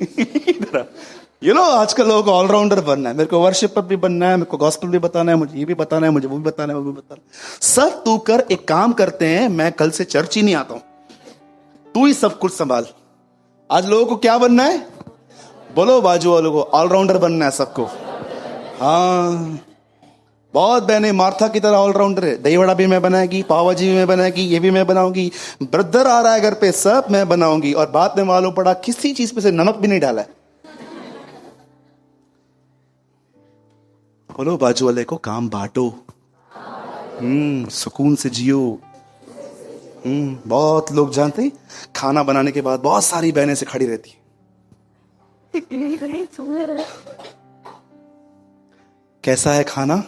इधर आ। आजकल लोगों को ऑलराउंडर बनना है, मेरे को वर्शिप पर भी बनना है, मेरे को गॉस्पेल भी बताना है, मुझे ये भी बताना है, मुझे वो भी बताना है, वो भी बताना है। सब तू कर, एक काम करते हैं, मैं कल से चर्च ही नहीं आता हूं, तू ही सब कुछ संभाल। आज लोगों को क्या बनना है? बोलो बाजू वालों को, ऑलराउंडर बनना है सबको। हाँ, बहुत बहने मार्था की तरह ऑलराउंडर है, दही वड़ा भी मैं बनाएगी, पाव भाजी भी मैं बनाएगी, ये भी मैं बनाऊंगी, ब्रदर आ रहा है घर पे, सब मैं बनाऊंगी। और बाद में मालूम पड़ा किसी चीज पे से नमक भी नहीं डाला है। बोलो बाजू वाले को, काम बांटो, सुकून से जियो। बहुत लोग जानते हैं, खाना बनाने के बाद बहुत सारी बहनें से खड़ी रहती है, कैसा है खाना?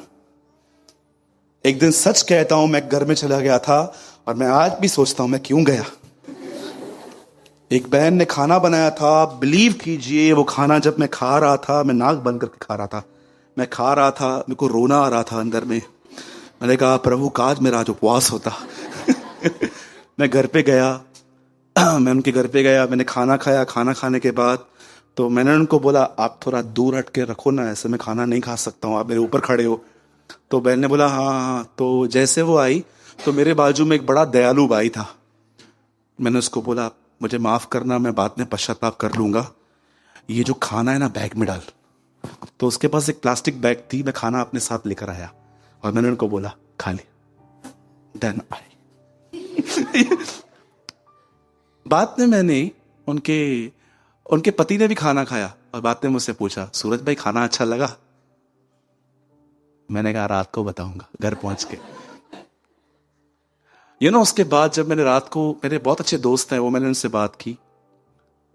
एक दिन सच कहता हूं, मैं घर में चला गया था, और मैं आज भी सोचता हूं मैं क्यों गया। एक बहन ने खाना बनाया था, बिलीव कीजिए, वो खाना जब मैं खा रहा था, मैं नाक बंद करके खा रहा था, मैं खा रहा था, मेरे को रोना आ रहा था अंदर में। मैंने कहा, प्रभु काज मेरा आज उपवास होता। मैं घर पे गया, मैं उनके घर पे गया, मैंने खाना खाया। खाना खाने के बाद तो मैंने उनको बोला आप थोड़ा दूर हट के रखो ना, ऐसे मैं खाना नहीं खा सकता हूँ, आप मेरे ऊपर खड़े हो। तो बहन ने बोला हाँ हाँ। तो जैसे वो आई तो मेरे बाजू में एक बड़ा दयालु भाई था। मैंने उसको बोला मुझे माफ करना, मैं बाद में पश्चाताप कर लूंगा, ये जो खाना है ना बैग में डाल। तो उसके पास एक प्लास्टिक बैग थी, मैं खाना अपने साथ लेकर आया और मैंने उनको बोला खा ले। देन आई बाद में मैंने उनके उनके पति ने भी खाना खाया और बाद में मुझसे पूछा सूरज भाई खाना अच्छा लगा? मैंने कहा रात को बताऊंगा घर पहुंच के। उसके बाद जब मैंने रात को, मेरे बहुत अच्छे दोस्त हैं वो, मैंने उनसे बात की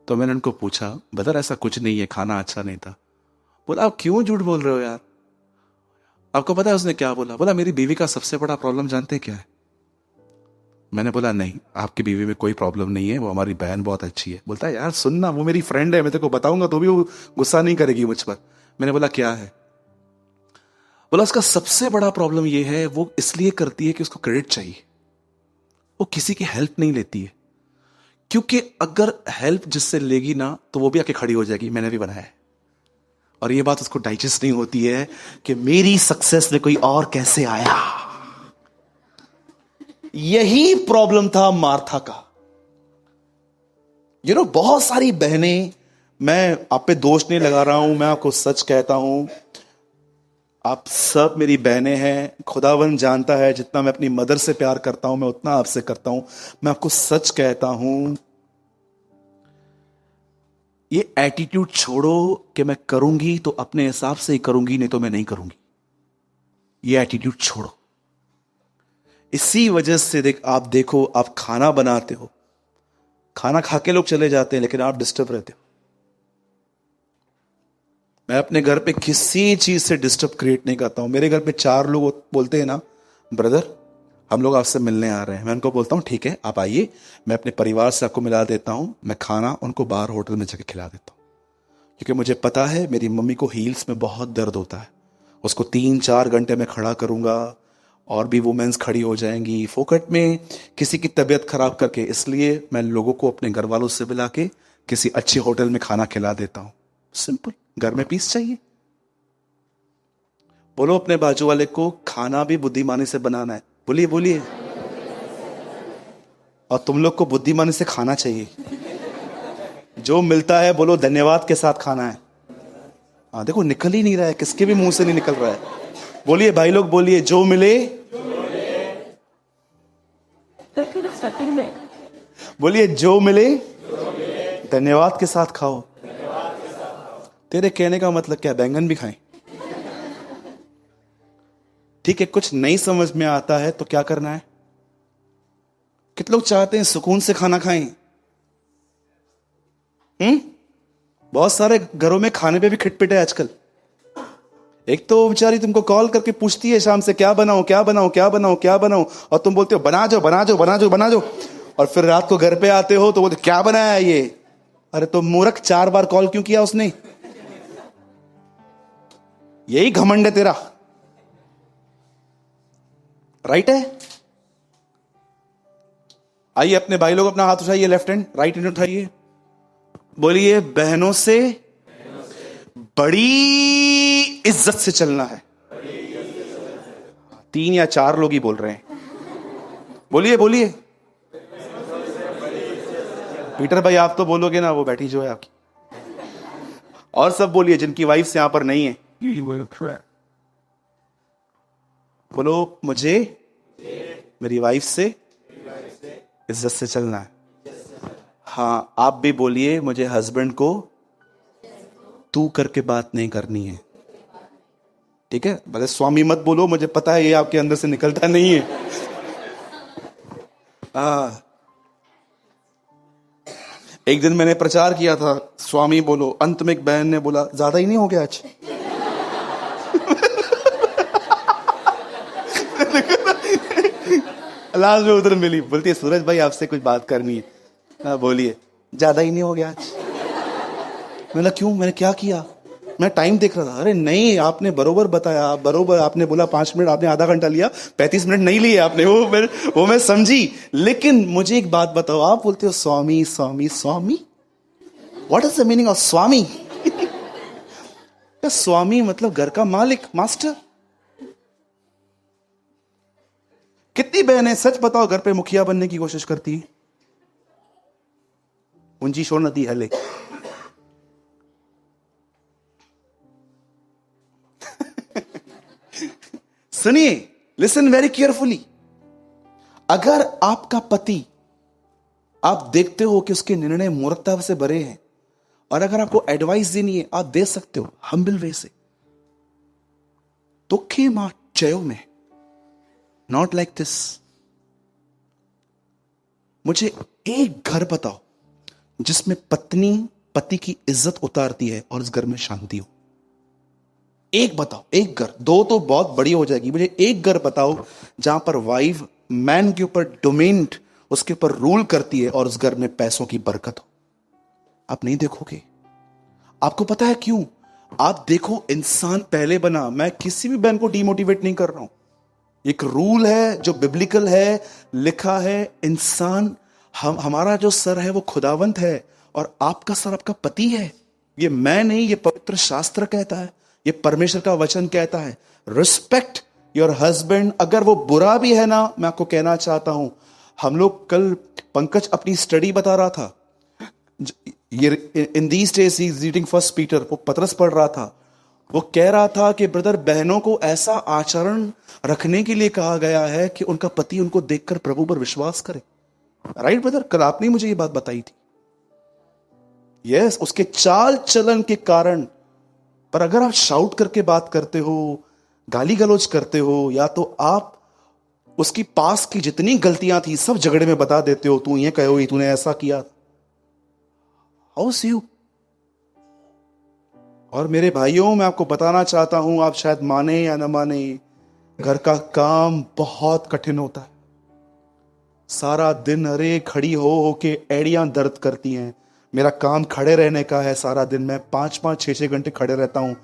तो मैंने उनको पूछा ब्रदर ऐसा कुछ नहीं है, खाना अच्छा नहीं था। बोला आप क्यों झूठ बोल रहे हो यार? आपको पता है उसने क्या बोला? बोला मेरी बीवी का सबसे बड़ा प्रॉब्लम जानते हैं क्या है? मैंने बोला नहीं, आपकी बीवी में कोई प्रॉब्लम नहीं है, वो हमारी बहन बहुत अच्छी है। बोलता है यार सुनना, वो मेरी फ्रेंड है, मैं तेरे को बताऊंगा तो भी वो गुस्सा नहीं करेगी मुझ पर। मैंने बोला क्या है? बोला उसका सबसे बड़ा प्रॉब्लम ये है, वो इसलिए करती है कि उसको क्रेडिट चाहिए, वो किसी की हेल्प नहीं लेती है, क्योंकि अगर हेल्प जिससे लेगी ना तो वो भी आके खड़ी हो जाएगी, मैंने भी बनाया है। और ये बात उसको डाइजेस्ट नहीं होती है कि मेरी सक्सेस में कोई और कैसे आया। यही प्रॉब्लम था मार्था का। बहुत सारी बहनें, मैं आप पे दोष नहीं लगा रहा हूं, मैं आपको सच कहता हूं, आप सब मेरी बहनें हैं। खुदावन जानता है जितना मैं अपनी मदर से प्यार करता हूं मैं उतना आपसे करता हूं। मैं आपको सच कहता हूं, ये एटीट्यूड छोड़ो कि मैं करूंगी तो अपने हिसाब से ही करूंगी, नहीं तो मैं नहीं करूंगी। ये एटीट्यूड छोड़ो। इसी वजह से आप देखो, आप खाना बनाते हो, खाना खा के लोग चले जाते हैं लेकिन आप डिस्टर्ब रहते हो। मैं अपने घर पे किसी चीज से डिस्टर्ब क्रिएट नहीं करता हूं। मेरे घर पे 4 लोग बोलते हैं ना ब्रदर हम लोग आपसे मिलने आ रहे हैं, मैं उनको बोलता हूं ठीक है आप आइए, मैं अपने परिवार से आपको मिला देता हूं। मैं खाना उनको बाहर होटल में जाके खिला देता हूं, क्योंकि मुझे पता है मेरी मम्मी को हील्स में बहुत दर्द होता है। उसको 3-4 घंटे में खड़ा करूंगा और भी वुमेन्स खड़ी हो जाएंगी फोकट में किसी की तबीयत खराब करके। इसलिए मैं लोगों को अपने घर वालों से मिला के किसी अच्छे होटल में खाना खिला देता हूं। सिंपल, घर में पीस चाहिए। बोलो अपने बाजू वाले को खाना भी बुद्धिमानी से बनाना है। बोलिए बोलिए। और तुम लोग को बुद्धिमानी से खाना चाहिए। जो मिलता है बोलो धन्यवाद के साथ खाना है। हाँ देखो निकल ही नहीं रहा है, किसके भी मुंह से नहीं निकल रहा है। बोलिए भाई लोग, बोलिए जो मिले बोलिए जो मिले धन्यवाद के साथ खाओ। तेरे कहने का मतलब क्या, बैंगन भी खाएं? ठीक है, कुछ नहीं समझ में आता है तो क्या करना है? कितने लोग चाहते हैं सुकून से खाना खाएं? बहुत सारे घरों में खाने पे भी खिटपिट है आजकल। एक तो बेचारी तुमको कॉल करके पूछती है शाम से क्या बनाऊं क्या बनाऊं क्या बनाऊं क्या बनाऊं, और तुम बोलते हो बना जाओ बना जाओ बना जाओ बना जाओ, और फिर रात को घर पे आते हो तो बोलते क्या बनाया है ये। अरे तो मूर्ख, 4 बार कॉल क्यों किया उसने? यही घमंड है तेरा, राइट है? आइए अपने भाई लोग अपना हाथ उठाइए, लेफ्ट हैंड, राइट हैंड उठाइए। बोलिए बहनों से बड़ी इज्जत से चलना है। 3 या 4 लोग ही बोल रहे हैं। बोलिए बोलिए। पीटर भाई आप तो बोलोगे ना, वो बैठी जो है आपकी। और सब बोलिए जिनकी वाइफ यहां पर नहीं है। बोलो मुझे मेरी वाइफ से इज्जत से चलना है। हाँ आप भी बोलिए मुझे हस्बैंड को तू करके बात नहीं करनी है। ठीक है, भले स्वामी मत बोलो, मुझे पता है ये आपके अंदर से निकलता नहीं है। एक दिन मैंने प्रचार किया था स्वामी बोलो, अंत में एक बहन ने बोला ज्यादा ही नहीं हो गया आज? लास्ट में उधर मिली, बोलती है सूरज भाई आपसे कुछ बात करनी है। हाँ बोलिए। ज्यादा ही नहीं हो गया आज? मैंने क्यों, मैंने क्या किया? मैं टाइम देख रहा था, अरे नहीं आपने बरोबर बताया, बरोबर आपने बोला 5 मिनट, आपने आधा घंटा लिया, 35 मिनट नहीं लिए आपने, वो मैं समझी। लेकिन मुझे एक बात बताओ, आप बोलते हो swami swami swami, what is the meaning of swami? स्वामी मतलब घर का मालिक, मास्टर। कितनी बहनें सच बताओ घर पे मुखिया बनने की कोशिश करती हैं? उंजी शोर नदी हले। सुनिए, लिसन वेरी केयरफुली। अगर आपका पति, आप देखते हो कि उसके निर्णय मूर्खता से भरे हैं, और अगर आपको एडवाइस देनी है, आप दे सकते हो हम्बल वे से, दुखे मां चयो में, नॉट लाइक दिस। मुझे एक घर बताओ जिसमें पत्नी पति की इज्जत उतारती है और उस घर में शांति हो। एक बताओ, एक घर, दो तो बहुत बड़ी हो जाएगी, मुझे एक घर बताओ जहां पर वाइफ मैन के ऊपर डोमेन, उसके ऊपर रूल करती है और उस घर में पैसों की बरकत हो। आप नहीं देखोगे। आपको पता है क्यों? आप देखो, इंसान पहले बना। मैं किसी भी बहन को डिमोटिवेट नहीं कर रहा हूं, एक रूल है जो बिब्लिकल है, लिखा है, इंसान, हमारा जो सर है वो खुदावंत है और आपका सर आपका पति है। ये मैं नहीं, ये पवित्र शास्त्र कहता है, ये परमेश्वर का वचन कहता है। Respect your husband. अगर वो बुरा भी है ना, मैं आपको कहना चाहता हूं, हम लोग कल, पंकज अपनी स्टडी बता रहा था, ये in these days he is reading first Peter, वो पतरस पढ़ रहा था, वो कह रहा था कि ब्रदर, बहनों को ऐसा आचरण रखने के लिए कहा गया है कि उनका पति उनको देखकर प्रभु पर विश्वास करे। राइट ब्रदर, कल आपने मुझे ये बात बताई थी। यस, उसके चाल चलन के कारण। पर अगर आप शाउट करके बात करते हो, गाली गलौज करते हो, या तो आप उसकी पास की जितनी गलतियां थी सब झगड़े में बता देते हो, तू ये कहो, तूने ऐसा किया, हाउ सी यू। और मेरे भाइयों, मैं आपको बताना चाहता हूं, आप शायद माने या ना माने, घर का काम बहुत कठिन होता है। सारा दिन अरे खड़ी हो के एड़ियां दर्द करती हैं। मेरा काम खड़े रहने का है सारा दिन, मैं 5-5, 6-6 घंटे खड़े रहता हूं।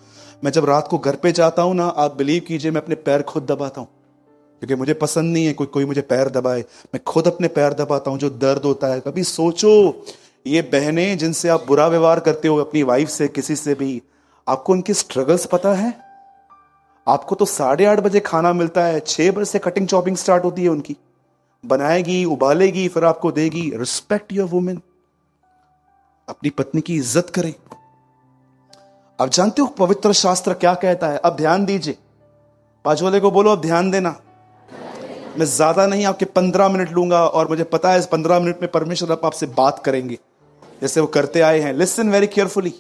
मैं जब रात को घर पे जाता हूं ना, आप बिलीव कीजिए, मैं अपने पैर खुद दबाता हूं, क्योंकि मुझे पसंद नहीं है कोई मुझे पैर दबाए। मैं खुद अपने पैर दबाता हूं, जो दर्द होता है। कभी सोचो, ये बहनें जिनसे आप बुरा व्यवहार करते हो, अपनी वाइफ से, किसी से भी, आपको उनकी स्ट्रगल्स पता है? आपको तो 8:30 बजे खाना मिलता है, 6 बजे से कटिंग चॉपिंग स्टार्ट होती है उनकी, बनाएगी, उबालेगी, फिर आपको देगी। Respect your women. अपनी पत्नी की इज्जत करें। अब जानते हो पवित्र शास्त्र क्या कहता है? अब ध्यान दीजिए, बाजू वाले को बोलो अब ध्यान देना। मैं ज्यादा नहीं, आपके 15 मिनट लूंगा, और मुझे पता है इस 15 मिनट में परमेश्वर आपसे बात करेंगे जैसे वो करते आए हैं। Listen very carefully.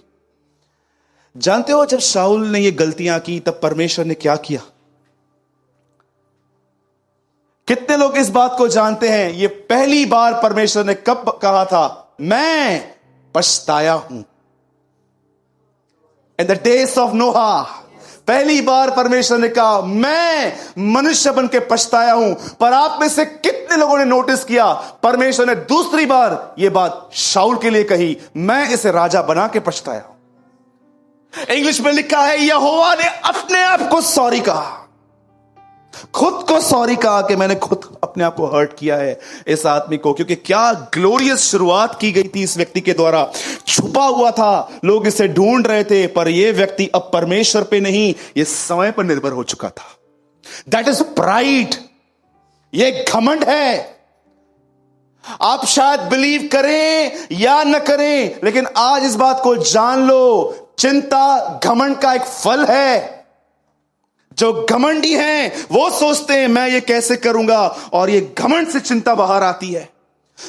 जानते हो जब शाऊल ने ये गलतियां की, तब परमेश्वर ने क्या किया? कितने लोग इस बात को जानते हैं? ये पहली बार परमेश्वर ने कब कहा था? मैं पछताया हूं। इन द डेज ऑफ नोहा, पहली बार परमेश्वर ने कहा मैं मनुष्य बन के पछताया हूं। पर आप में से कितने लोगों ने नोटिस किया, परमेश्वर ने दूसरी बार यह बात शाऊल के लिए कही, मैं इसे राजा बना के पछताया हूं। इंग्लिश में लिखा है, यहोवा ने अपने आप को सॉरी कहा, खुद को सॉरी कहा कि मैंने खुद अपने आप को हर्ट किया है इस आदमी को। क्योंकि क्या ग्लोरियस शुरुआत की गई थी इस व्यक्ति के द्वारा, छुपा हुआ था, लोग इसे ढूंढ रहे थे, पर यह व्यक्ति अब परमेश्वर पे नहीं, यह समय पर निर्भर हो चुका था। दैट इज प्राइड, यह घमंड है। आप शायद बिलीव करें या न करें, लेकिन आज इस बात को जान लो, चिंता घमंड का एक फल है। जो घमंडी हैं वो सोचते हैं मैं ये कैसे करूंगा, और ये घमंड से चिंता बाहर आती है।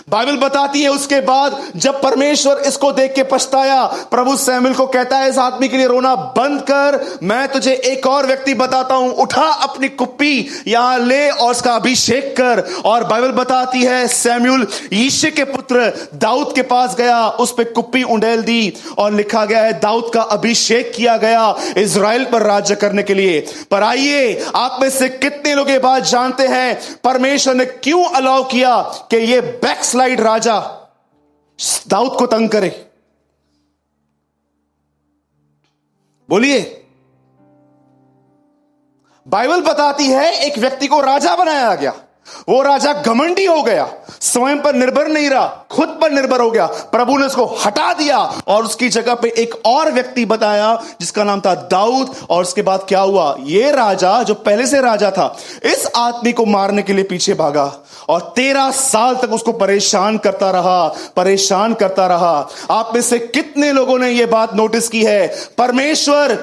बाइबल बताती है उसके बाद जब परमेश्वर इसको देख के पछताया, प्रभु सैमुएल को कहता है इस आदमी के लिए रोना बंद कर, मैं तुझे एक और व्यक्ति बताता हूं, उठा अपनी कुप्पी यहां ले और उसका अभिषेक कर। और बाइबल बताती है सैमुएल यिशै के पुत्र दाऊद के पास गया, उस पे कुप्पी उंडेल दी, और लिखा गया है दाऊद का अभिषेक किया गया इज़राइल पर राज्य करने के लिए। पर आइए, आप में से कितने लोग ये बात जानते हैं परमेश्वर ने क्यों अलाउ किया कि ये बैकस्लाइड राजा दाऊद को तंग करे? बोलिए। बाइबल बताती है एक व्यक्ति को राजा बनाया गया, वो राजा घमंडी हो गया, स्वयं पर निर्भर नहीं रहा, खुद पर निर्भर हो गया। प्रभु ने उसको हटा दिया और उसकी जगह पे एक और व्यक्ति बताया जिसका नाम था दाऊद। और उसके बाद क्या हुआ, ये राजा जो पहले से राजा था इस आदमी को मारने के लिए पीछे भागा और 13 साल तक उसको परेशान करता रहा। आप में से कितने लोगों ने यह बात नोटिस की है, परमेश्वर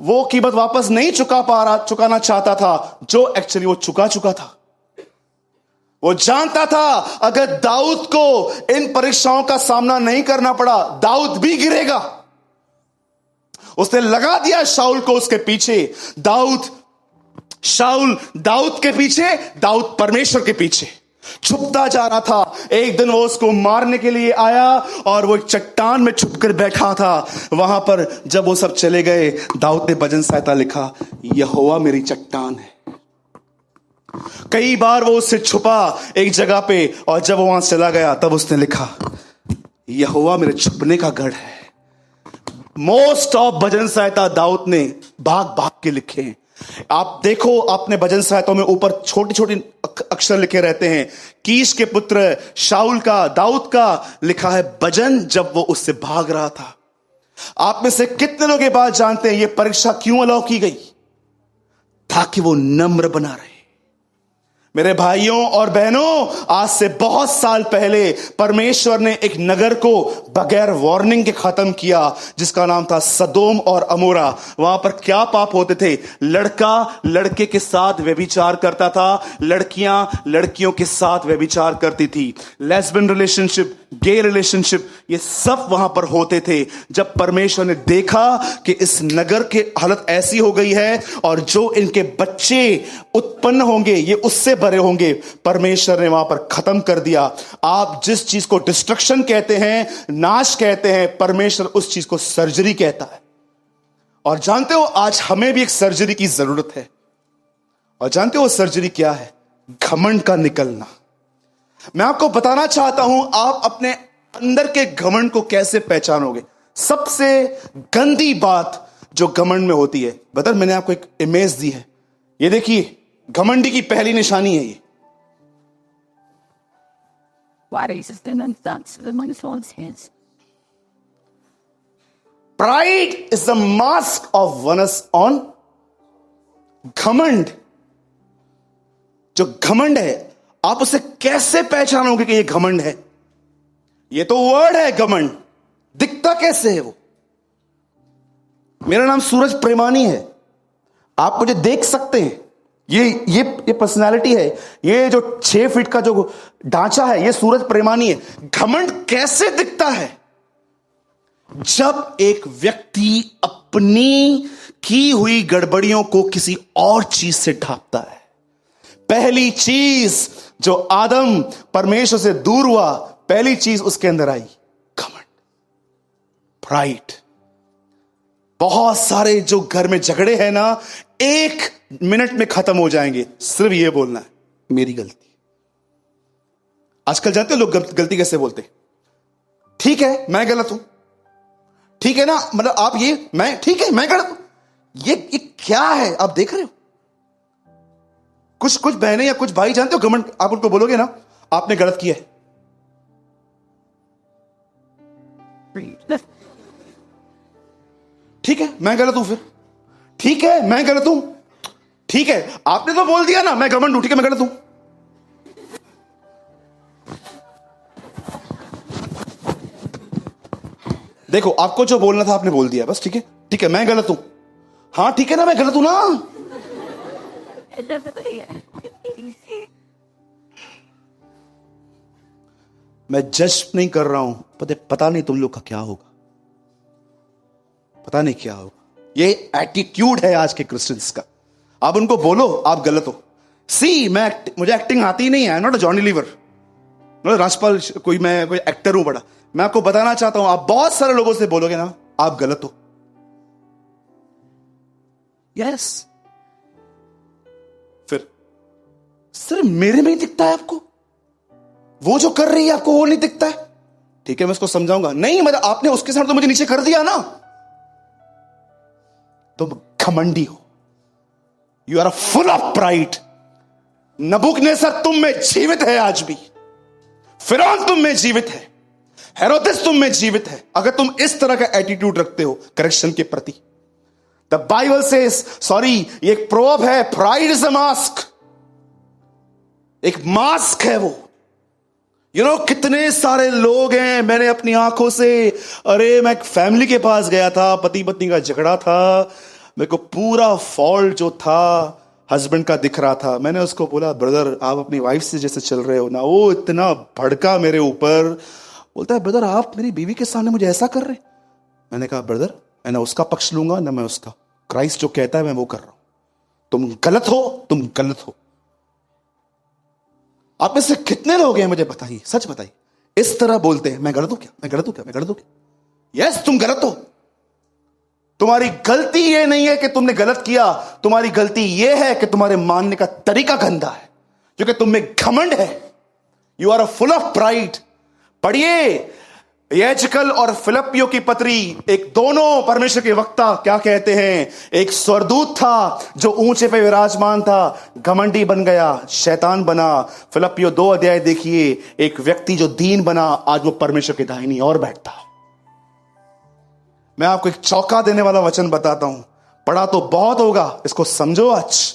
वो कीमत वापस नहीं चुकाना चाहता था जो एक्चुअली वो चुका था। वो जानता था अगर दाऊद को इन परीक्षाओं का सामना नहीं करना पड़ा, दाऊद भी गिरेगा। उसने लगा दिया शाऊल को उसके पीछे, शाऊल दाऊद के पीछे, दाऊद परमेश्वर के पीछे छुपता जा रहा था। एक दिन वो उसको मारने के लिए आया और वो एक चट्टान में छुपकर बैठा था। वहां पर जब वो सब चले गए, दाऊद ने भजन संहिता लिखा, यहोवा मेरी चट्टान है। कई बार वो उससे छुपा एक जगह पे, और जब वो वहां चला गया तब उसने लिखा, यहोवा मेरे छुपने का गढ़ है। मोस्ट ऑफ भजन संहिता दाऊद ने भाग भाग के लिखे हैं। आप देखो, आपने भजन संहिताओं में ऊपर छोटे छोटे अक्षर लिखे रहते हैं। कीश के पुत्र शाऊल का, दाऊद का लिखा है भजन, जब वो उससे भाग रहा था। आप में से कितने लोग ये बात जानते हैं, ये परीक्षा क्यों अलाउ की गई? ताकि वो नम्र बना रहे। मेरे भाइयों और बहनों, आज से बहुत साल पहले परमेश्वर ने एक नगर को बगैर वार्निंग के खत्म किया जिसका नाम था सदोम और अमोरा। वहां पर क्या पाप होते थे? लड़का लड़के के साथ व्यभिचार करता था, लड़कियां लड़कियों के साथ व्यभिचार करती थी। लेस्बियन रिलेशनशिप, गे रिलेशनशिप, ये सब वहां पर होते थे। जब परमेश्वर ने देखा कि इस नगर की हालत ऐसी हो गई है और जो इनके बच्चे उत्पन्न होंगे ये उससे भरे होंगे, परमेश्वर ने वहां पर खत्म कर दिया। आप जिस चीज को डिस्ट्रक्शन कहते हैं, नाश कहते हैं, परमेश्वर उस चीज को सर्जरी कहता है। और जानते हो, आज हमें भी एक सर्जरी की जरूरत है। और जानते हो सर्जरी क्या है? घमंड का निकलना। मैं आपको बताना चाहता हूं, आप अपने अंदर के घमंड को कैसे पहचानोगे। सबसे गंदी बात जो घमंड में होती है, बता, मैंने आपको एक इमेज दी है, ये देखिए, घमंडी की पहली निशानी है ये। Pride is the mask of वनस on घमंड। जो घमंड है, आप उसे कैसे पहचानोगे कि ये घमंड है? ये तो वर्ड है घमंड, दिखता कैसे है वो? मेरा नाम सूरज प्रेमानी है, आप मुझे देख सकते हैं। ये पर्सनालिटी है, ये जो 6 फीट का जो ढांचा है, ये सूरज प्रेमानी है। घमंड कैसे दिखता है? जब एक व्यक्ति अपनी की हुई गड़बड़ियों को किसी और चीज से ढांपता है। पहली चीज जो आदम परमेश्वर से दूर हुआ, पहली चीज उसके अंदर आई, घमंड, प्राइड। बहुत सारे जो घर में झगड़े हैं ना, 1 मिनट में खत्म हो जाएंगे, सिर्फ ये बोलना है मेरी गलती। आजकल जानते हो लोग गलती कैसे बोलते? ठीक है मैं गलत हूं, ठीक है ना, मतलब आप ये, मैं ठीक है मैं गलत हूं, ये क्या है? आप देख रहे हो कुछ बहनें या कुछ भाई, जानते हो घमंड, आप उनको बोलोगे ना आपने गलत किया है, ठीक है मैं गलत हूं, फिर ठीक है मैं गलत हूं, ठीक है आपने तो बोल दिया ना मैं घमंड हूं, ठीक है मैं गलत हूं। देखो, आपको जो बोलना था आपने बोल दिया, बस ठीक है मैं गलत हूं, हाँ ठीक है ना मैं गलत हूं ना। मैं जज नहीं कर रहा हूं, पता नहीं तुम लोग का क्या होगा, पता नहीं क्या होगा। ये एटीट्यूड है आज के क्रिश्चियंस का। आप उनको बोलो आप गलत हो। मुझे एक्टिंग आती नहीं है, not a Johnny Lever, not Rajpal, मैं कोई एक्टर हूं बड़ा। मैं आपको बताना चाहता हूं, आप बहुत सारे लोगों से बोलोगे ना आप गलत हो, यस, फिर सिर्फ मेरे में ही दिखता है आपको, वो जो कर रही है आपको वो नहीं दिखता है। ठीक है मैं उसको समझाऊंगा, नहीं मतलब आपने उसके साथ तो मुझे नीचे कर दिया ना, तुम घमंडी हो। You are full of pride. Nebuchadnezzar तुम में जीवित है आज भी, फिरौन तुम में जीवित है, हेरोदेस तुम में जीवित है। अगर तुम इस तरह का एटीट्यूड रखते हो करेक्शन के प्रति, द बाइबल सेज, सॉरी ये एक प्रोवर्ब है, प्राइड इज अ मास्क। एक मास्क है वो। कितने सारे लोग हैं, मैंने अपनी आंखों से, अरे मैं एक फैमिली के पास गया था, पति पत्नी का झगड़ा था, मेरे को पूरा फॉल्ट जो था हस्बैंड का दिख रहा था। मैंने उसको बोला, ब्रदर आप अपनी वाइफ से जैसे चल रहे हो ना, वो इतना भड़का मेरे ऊपर। बोलता है, ब्रदर आप मेरी बीवी के सामने मुझे ऐसा कर रहे। मैंने कहा, ब्रदर मैं ना उसका पक्ष लूंगा ना मैं उसका, क्राइस्ट जो कहता है मैं वो कर रहा हूं। तुम गलत हो, तुम गलत हो। आप में से कितने लोग हैं मुझे बताइए, सच बताइए, इस तरह बोलते हैं, मैं गलत हूं क्या, मैं गलत हूं क्या, मैं गलत हूं क्या? यस तुम गलत हो। तुम्हारी गलती यह नहीं है कि तुमने गलत किया, तुम्हारी गलती यह है कि तुम्हारे मानने का तरीका गंदा है, क्योंकि तुम में घमंड है। You are full of pride. पढ़िए याजकल और फिलिप्पियों की पत्री, एक दोनों परमेश्वर के वक्ता क्या कहते हैं। एक स्वर्गदूत था जो ऊंचे पे विराजमान था, घमंडी बन गया, शैतान बना। फिलिप्पियों 2 अध्याय देखिए, एक व्यक्ति जो दीन बना, आज वो परमेश्वर की दाहिनी ओर बैठता। मैं आपको एक चौंका देने वाला वचन बताता हूं, पढ़ा तो बहुत होगा, इसको समझो आज।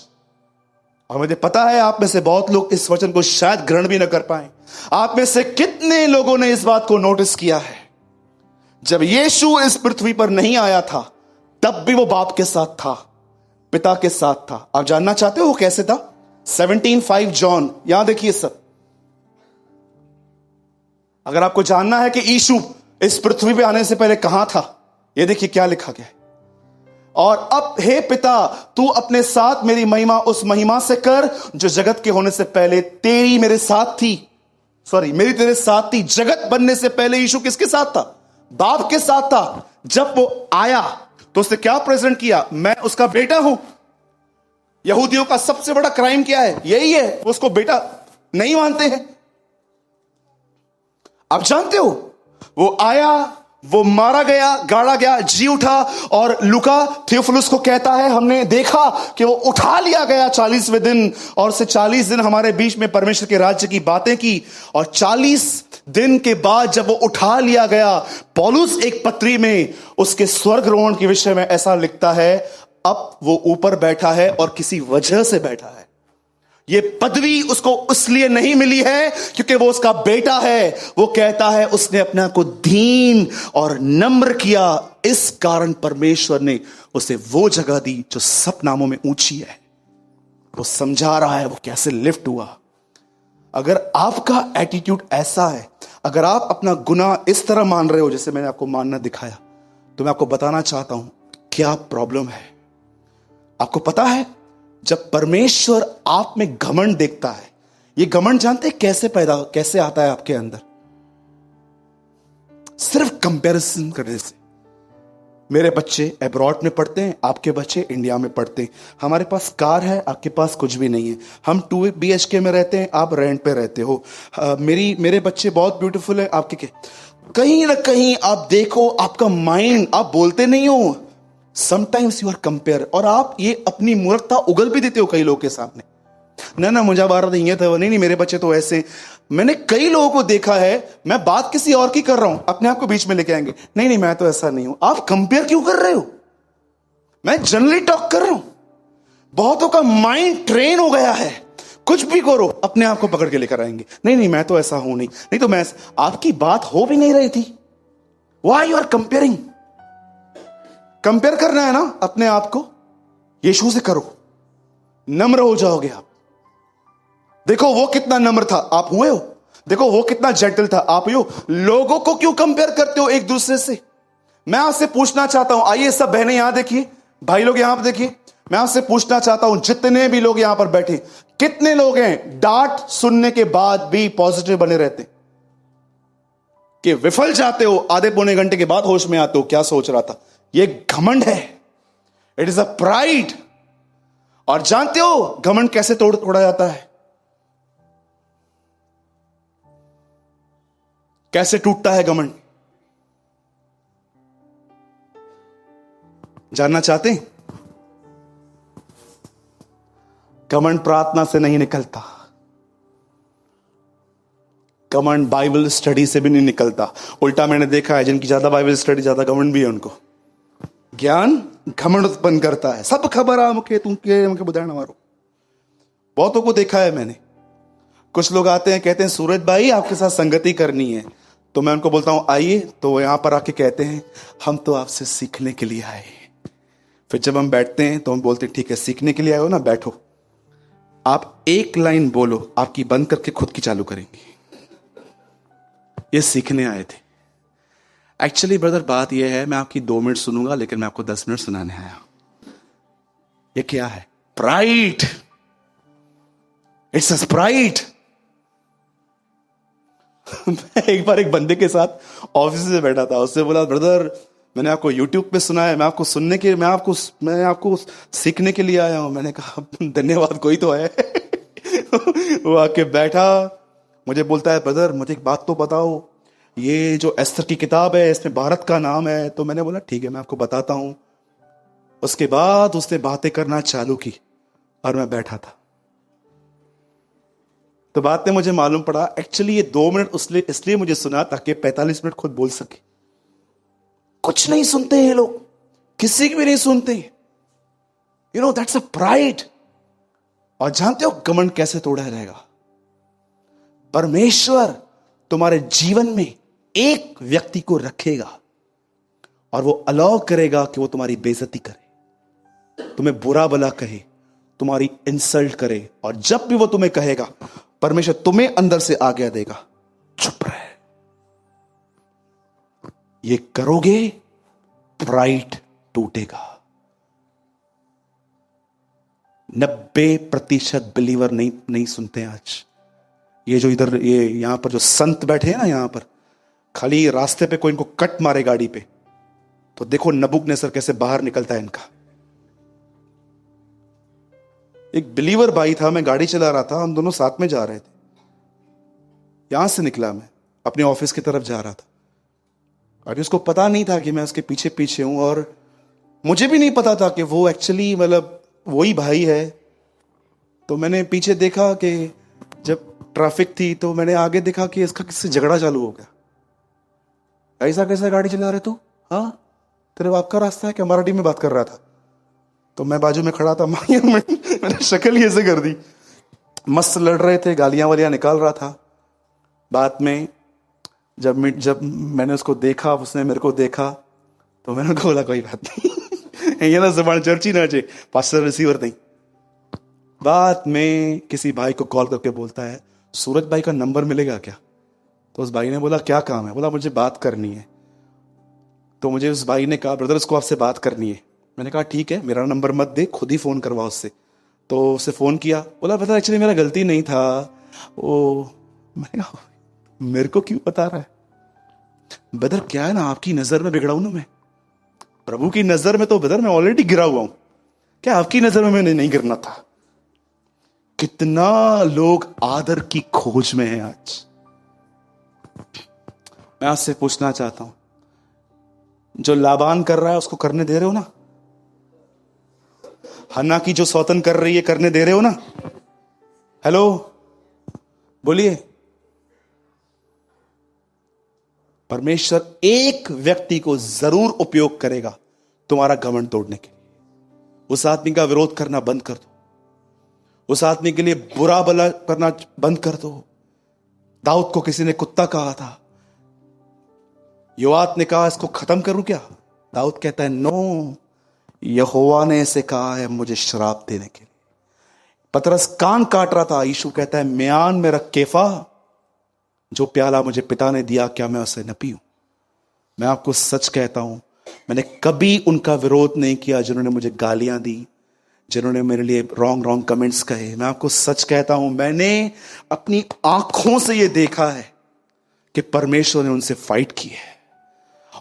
और मुझे पता है आप में से बहुत लोग इस वचन को शायद ग्रहण भी न कर पाए। आप में से कितने लोगों ने इस बात को नोटिस किया है, जब यीशु इस पृथ्वी पर नहीं आया था तब भी वो बाप के साथ था, पिता के साथ था। आप जानना चाहते हो वो कैसे था? 17:5 जॉन, यहां देखिए सब। अगर आपको जानना है कि यीशु इस पृथ्वी पे आने से पहले कहां था, ये देखिए क्या लिखा गया है। और अब हे पिता, तू अपने साथ मेरी महिमा उस महिमा से कर जो जगत के होने से पहले तेरी मेरे साथ थी। सॉरी, मेरी तेरे साथ थी। जगत बनने से पहले यीशु किसके साथ था? बाप के साथ था। जब वो आया तो उसने क्या प्रेजेंट किया? मैं उसका बेटा हूं। यहूदियों का सबसे बड़ा क्राइम क्या है? यही है, वो उसको बेटा नहीं मानते हैं। आप जानते हो, वो आया, वो मारा गया, गाड़ा गया, जी उठा, और लूका थियोफिलुस को कहता है, हमने देखा कि वो उठा लिया गया 40वें दिन, और से 40 दिन हमारे बीच में परमेश्वर के राज्य की बातें की। और 40 दिन के बाद जब वो उठा लिया गया, पौलुस एक पत्री में उसके स्वर्गरोहण के विषय में ऐसा लिखता है, अब वो ऊपर बैठा है और किसी वजह से बैठा है। ये पदवी उसको इसलिए नहीं मिली है क्योंकि वो उसका बेटा है। वो कहता है उसने अपने आप को दीन और नम्र किया, इस कारण परमेश्वर ने उसे वो जगह दी जो सब नामों में ऊंची है। वो समझा रहा है वो कैसे लिफ्ट हुआ। अगर आपका एटीट्यूड ऐसा है, अगर आप अपना गुनाह इस तरह मान रहे हो जैसे मैंने आपको मानना दिखाया, तो मैं आपको बताना चाहता हूं क्या प्रॉब्लम है। आपको पता है, जब परमेश्वर आप में घमंड देखता है, ये घमंड जानते हैं कैसे आता है आपके अंदर? सिर्फ कंपैरिजन करने से। मेरे बच्चे अब्रॉड में पढ़ते हैं, आपके बच्चे इंडिया में पढ़ते हैं। हमारे पास कार है, आपके पास कुछ भी नहीं है। हम 2 BHK में रहते हैं, आप रेंट पे रहते हो। मेरे बच्चे बहुत ब्यूटीफुल है, आपके क्या? कहीं ना कहीं आप देखो, आपका माइंड, आप बोलते नहीं हो, समटाइम्स यू आर कंपेयर, और आप ये अपनी मूर्खता उगल भी देते हो कई लोगों के सामने। ना मुझे बार नहीं था, नहीं मेरे बच्चे तो ऐसे। मैंने कई लोगों को देखा है, मैं बात किसी और की कर रहा हूं, अपने आप को बीच में लेके आएंगे, नहीं मैं तो ऐसा नहीं हूं। आप कंपेयर क्यों कर रहे हो? मैं जनरली टॉक कर रहा हूं। बहुतों का माइंड ट्रेन हो गया है, कुछ भी करो अपने आप को पकड़ के लेकर आएंगे, नहीं मैं तो ऐसा हूं, नहीं तो मैं। आपकी बात हो भी नहीं रही थी, why you are comparing? Compare करना है ना अपने आप को, यीशु से करो, नम्र हो जाओगे आप। देखो वो कितना नम्र था, आप हुए हो। देखो वो कितना जेंटल था, आप हुए हो। लोगों को क्यों कंपेयर करते हो एक दूसरे से? मैं आपसे पूछना चाहता हूं, आइए सब बहनें यहां देखिए, भाई लोग यहां पर देखिए, मैं आपसे पूछना चाहता हूं, जितने भी लोग यहां पर बैठे, कितने लोग हैं डांट सुनने के बाद भी पॉजिटिव बने रहते, कि विफल जाते हो, आधे पौने घंटे के बाद होश में आते हो, क्या सोच रहा था? ये घमंड है, इट इज अ प्राइड। और जानते हो घमंड कैसे तोड़ा जाता है? कैसे टूटता है घमंड? जानना चाहते हैं? घमंड प्रार्थना से नहीं निकलता, घमंड बाइबल स्टडी से भी नहीं निकलता। उल्टा मैंने देखा है, जिनकी ज्यादा बाइबल स्टडी ज्यादा घमंड भी है उनको। ज्ञान घमंड उत्पन्न करता है। सब खबर आ मुके तुम के मुके बुधाना मारो। बहुतों को देखा है मैंने। कुछ लोग आते हैं, कहते हैं सूरज भाई आपके साथ संगति करनी है, तो मैं उनको बोलता हूं आइए, तो यहां पर आके कहते हैं हम तो आपसे सीखने के लिए आए। फिर जब हम बैठते हैं तो हम बोलते हैं ठीक है, सीखने के लिए आए हो ना, बैठो। आप एक लाइन बोलो, आपकी बंद करके खुद की चालू करेंगे। ये सीखने आए थे। एक्चुअली ब्रदर बात यह है, मैं आपकी 2 मिनट सुनूंगा, लेकिन मैं आपको 10 मिनट सुनाने आया। ये क्या है? प्राइड। It's a pride. मैं एक बार एक बंदे के साथ ऑफिस से बैठा था, उससे बोला ब्रदर मैंने आपको यूट्यूब पे सुना है, मैं आपको सीखने के लिए आया हूं। मैंने कहा धन्यवाद, कोई तो है। वो आके बैठा, मुझे बोलता है ब्रदर मुझे एक बात तो बताओ, ये जो एस्तर की किताब है इसमें भारत का नाम है। तो मैंने बोला ठीक है मैं आपको बताता हूं। उसके बाद उसने बातें करना चालू की और मैं बैठा था। तो बात में मुझे मालूम पड़ा एक्चुअली ये 2 मिनट इसलिए मुझे सुना ताकि 45 मिनट खुद बोल सके। कुछ नहीं सुनते ये लोग, किसी की भी नहीं सुनते। You know that's a pride. और जानते हो घमंड कैसे तोड़ा रहेगा? परमेश्वर तुम्हारे जीवन में एक व्यक्ति को रखेगा और वो अलाउ करेगा कि वो तुम्हारी बेइज्जती करे, तुम्हें बुरा भला कहे, तुम्हारी इंसल्ट करे, और जब भी वो तुम्हें कहेगा परमेश्वर तुम्हें अंदर से आज्ञा देगा चुप रहे। ये करोगे प्राइड टूटेगा। 90% बिलीवर नहीं सुनते हैं आज। ये जो इधर ये यहां पर जो संत बैठे हैं ना, यहां पर खाली रास्ते पे कोई इनको कट मारे गाड़ी पे तो देखो नबूकदनेस्सर कैसे बाहर निकलता है इनका। एक बिलीवर भाई था, मैं गाड़ी चला रहा था, हम दोनों साथ में जा रहे थे। यहां से निकला, मैं अपने ऑफिस की तरफ जा रहा था और उसको पता नहीं था कि मैं उसके पीछे पीछे हूं, और मुझे भी नहीं पता था कि वो एक्चुअली मतलब वही भाई है। तो मैंने पीछे देखा कि जब ट्रैफिक थी तो मैंने आगे देखा कि इसका किससे झगड़ा चालू हो गया। ऐसा कैसा गाड़ी चला रहे तू? हाँ तेरे बाप का रास्ता है क्या? मराठी में बात कर रहा था। तो मैं बाजू में खड़ा था, मैंने शक्ल ही ऐसे कर दी। मस्त लड़ रहे थे, गालियां वालियां निकाल रहा था। बाद में जब मैंने उसको देखा, उसने मेरे को देखा, तो मैंने उसको बोला कोई बात नहीं। ये ना जबान चर्ची ना चे, पास्टर रिसीवर नहीं। बाद में किसी भाई को कॉल करके बोलता है सूरज भाई का नंबर मिलेगा क्या? तो उस भाई ने बोला क्या काम है? बोला मुझे बात करनी है। तो मुझे उस भाई ने कहा ब्रदर उसको आपसे बात करनी है। मैंने कहा ठीक है, मेरा नंबर मत दे, खुद ही फोन करवा उससे। तो उससे फोन किया, बोला ब्रदर एक्चुअली मेरा गलती नहीं था वो। मैंने कहा मेरे को क्यों बता रहा है? ब्रदर क्या है ना, आपकी नजर में बिगड़ा हूं ना मैं, प्रभु की नजर में तो ब्रदर मैं ऑलरेडी गिरा हुआ हूं, क्या आपकी नजर में मैंने नहीं गिरना था? कितना लोग आदर की खोज में हैं आज। मैं आपसे पूछना चाहता हूं, जो लाबान कर रहा है उसको करने दे रहे हो ना? हन्ना की जो सौतन कर रही है करने दे रहे हो ना? हेलो बोलिए। परमेश्वर एक व्यक्ति को जरूर उपयोग करेगा तुम्हारा घमंड तोड़ने के लिए। उस आदमी का विरोध करना बंद कर दो, उस आदमी के लिए बुरा भला करना बंद कर दो। दाऊद को किसी ने कुत्ता कहा था, योआत ने कहा इसको खत्म करूं क्या? दाऊद कहता है नो, यहोवा ने इसे कहा है मुझे श्राप देने के लिए। पतरस कान काट रहा था, यीशु कहता है म्यान में रख केफा, जो प्याला मुझे पिता ने दिया क्या मैं उसे न पीऊं? मैं आपको सच कहता हूं, मैंने कभी उनका विरोध नहीं किया जिन्होंने मुझे गालियां दी, जिन्होंने मेरे लिए रॉन्ग कमेंट्स कहे। मैं आपको सच कहता हूं, मैंने अपनी आंखों से यह देखा है कि परमेश्वर ने उनसे फाइट की है।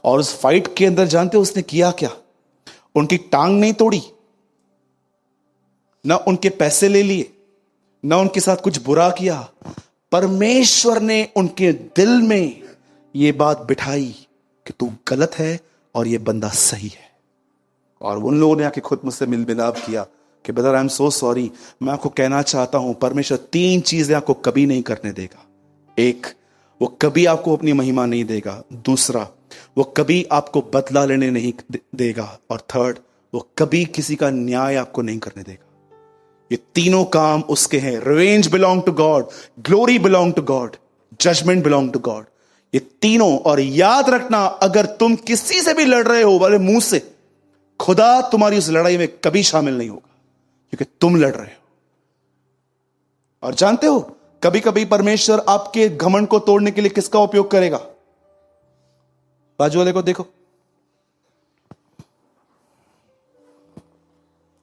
और उस फाइट के अंदर जानते हो उसने किया क्या? उनकी टांग नहीं तोड़ी, ना उनके पैसे ले लिए, ना उनके साथ कुछ बुरा किया। परमेश्वर ने उनके दिल में यह बात बिठाई कि तू गलत है और यह बंदा सही है। और उन लोगों ने आके खुद मुझसे मिल मिलाप किया, कि brother I am so sorry, मैं आपको कहना चाहता हूं परमेश्वर 3 चीजें आपको कभी नहीं करने देगा। एक, वो कभी आपको अपनी महिमा नहीं देगा। दूसरा, वो कभी आपको बदला लेने नहीं देगा। और थर्ड, वो कभी किसी का न्याय आपको नहीं करने देगा। ये तीनों काम उसके हैं। Revenge belong to God, glory belong to God, judgement belong to God. ये तीनों। और याद रखना, अगर तुम किसी से भी लड़ रहे हो वाले मुंह से, खुदा तुम्हारी उस लड़ाई में कभी शामिल नहीं होगा, क्योंकि तुम लड़ रहे हो। और जानते हो, कभी कभी परमेश्वर आपके घमंड को तोड़ने के लिए किसका उपयोग करेगा? बाजू वाले को देखो।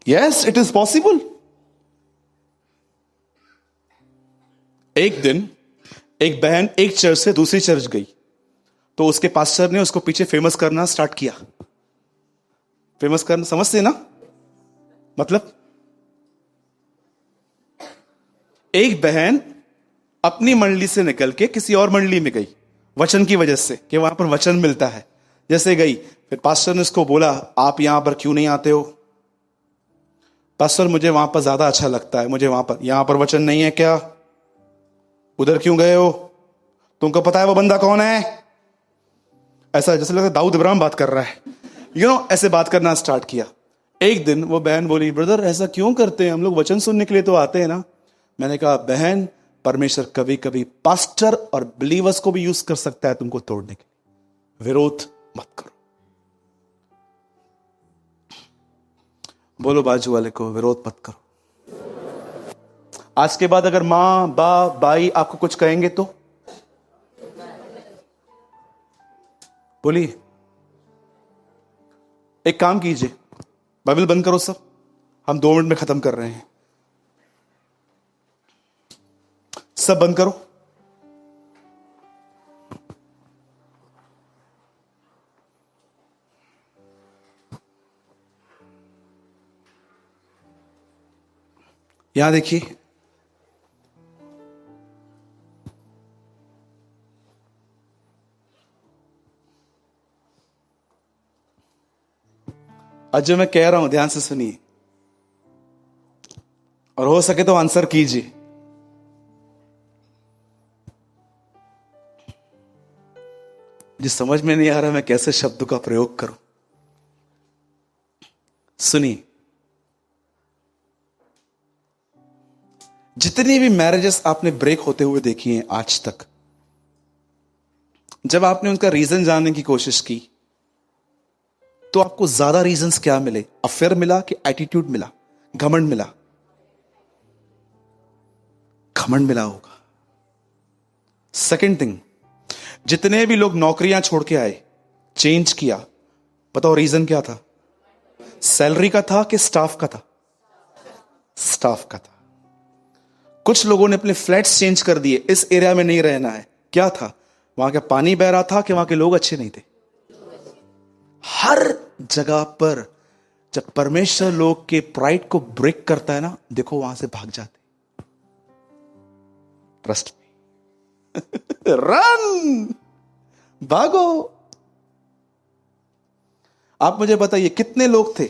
Yes, it is possible. एक दिन एक बहन एक चर्च से दूसरी चर्च गई, तो उसके पास्टर ने उसको पीछे फेमस करना स्टार्ट किया। फेमस करना समझते ना? मतलब एक बहन अपनी मंडली से निकल के किसी और मंडली में गई, वचन की वजह से, कि वहां पर वचन मिलता है। जैसे गई, फिर पास्टर ने उसको बोला, आप यहां पर क्यों नहीं आते हो? पास्टर, मुझे वहां पर ज्यादा अच्छा लगता है, मुझे यहां पर वचन नहीं है क्या? उधर क्यों गए हो? तुमको पता है वो बंदा कौन है? ऐसा जैसे लगता है दाऊद इब्राहिम बात कर रहा है, ऐसे बात करना स्टार्ट किया। एक दिन वो बहन बोली, ब्रदर ऐसा क्यों करते हैं, हम लोग वचन सुनने के लिए तो आते हैं ना। मैंने कहा, बहन, परमेश्वर कभी कभी पास्टर और बिलीवर्स को भी यूज कर सकता है तुमको तोड़ने के लिए। विरोध मत करो। बोलो बाजू वाले को, विरोध मत करो। आज के बाद अगर मां, बाप, भाई आपको कुछ कहेंगे तो बोलिए। एक काम कीजिए, बाइबल बंद करो सब, हम 2 मिनट में खत्म कर रहे हैं। सब बंद करो। यहां देखिए, आज जो मैं कह रहा हूं ध्यान से सुनिए, और हो सके तो आंसर कीजिए। मुझे समझ में नहीं आ रहा मैं कैसे शब्दों का प्रयोग करूं। सुनिए, जितनी भी मैरिजेस आपने ब्रेक होते हुए देखी हैं आज तक, जब आपने उनका रीजन जानने की कोशिश की, तो आपको ज्यादा रीजंस क्या मिले? अफेयर मिला कि एटीट्यूड मिला, घमंड मिला? घमंड मिला होगा। सेकंड थिंग, जितने भी लोग नौकरियां छोड़ के आए, चेंज किया, बताओ रीजन क्या था? सैलरी का था कि स्टाफ का था? स्टाफ का था। कुछ लोगों ने अपने फ्लैट्स चेंज कर दिए, इस एरिया में नहीं रहना है। क्या था? वहां का पानी बह रहा था कि वहां के लोग अच्छे नहीं थे? हर जगह पर जब परमेश्वर लोग के प्राइड को ब्रेक करता है ना, देखो वहां से भाग जाते। Trust me. रन, भागो। आप मुझे बताइए, कितने लोग थे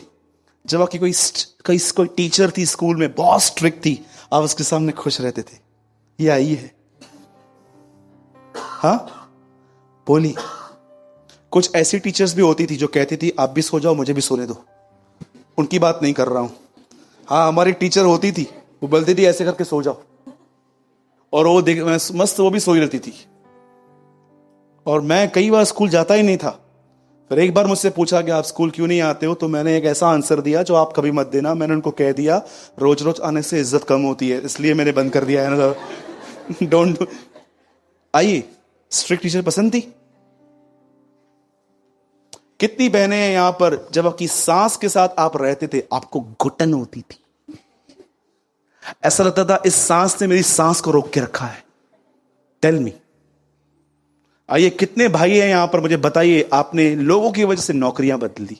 जब आपकी कोई टीचर थी स्कूल में, बहुत स्ट्रिक्ट थी, आप उसके सामने खुश रहते थे? ये आई है? हाँ, बोली। कुछ ऐसी टीचर्स भी होती थी जो कहती थी, आप भी सो जाओ, मुझे भी सोने दो। उनकी बात नहीं कर रहा हूं। हाँ, हमारी टीचर होती थी, वो बोलती थी ऐसे करके सो जाओ, और वो देख मस्त वो भी सोई रहती थी। और मैं कई बार स्कूल जाता ही नहीं था। फिर एक बार मुझसे पूछा कि आप स्कूल क्यों नहीं आते हो, तो मैंने एक ऐसा आंसर दिया जो आप कभी मत देना। मैंने उनको कह दिया, रोज रोज आने से इज्जत कम होती है, इसलिए मैंने बंद कर दिया है ना। डोंट। आइए, स्ट्रिक्ट टीचर पसंद थी? कितनी बहनें हैं यहां पर, जब आपकी सास के साथ आप रहते थे, आपको घुटन होती थी, ऐसा लगता था इस सांस ने मेरी सांस को रोक के रखा है? Tell me. आइए, कितने भाई हैं यहां पर, मुझे बताइए, आपने लोगों की वजह से नौकरियां बदली?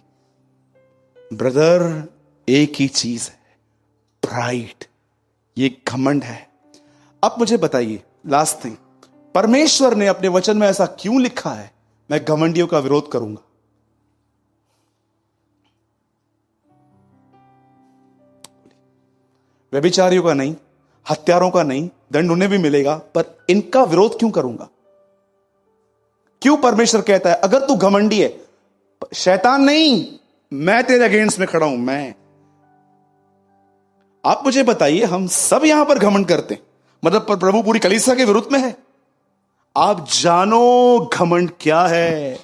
ब्रदर, एक ही चीज है, प्राइड, ये घमंड है। अब मुझे बताइए, लास्ट थिंग, परमेश्वर ने अपने वचन में ऐसा क्यों लिखा है, मैं घमंडियों का विरोध करूंगा? व्यभिचारियों का नहीं, हत्यारों का नहीं, दंड उन्हें भी मिलेगा, पर इनका विरोध क्यों करूंगा? क्यों परमेश्वर कहता है अगर तू घमंडी है, शैतान नहीं, मैं तेरे अगेंस्ट में खड़ा हूं। मैं, आप मुझे बताइए, हम सब यहां पर घमंड करते हैं, मतलब प्रभु पूरी कलीसिया के विरुद्ध में है? आप जानो घमंड क्या है।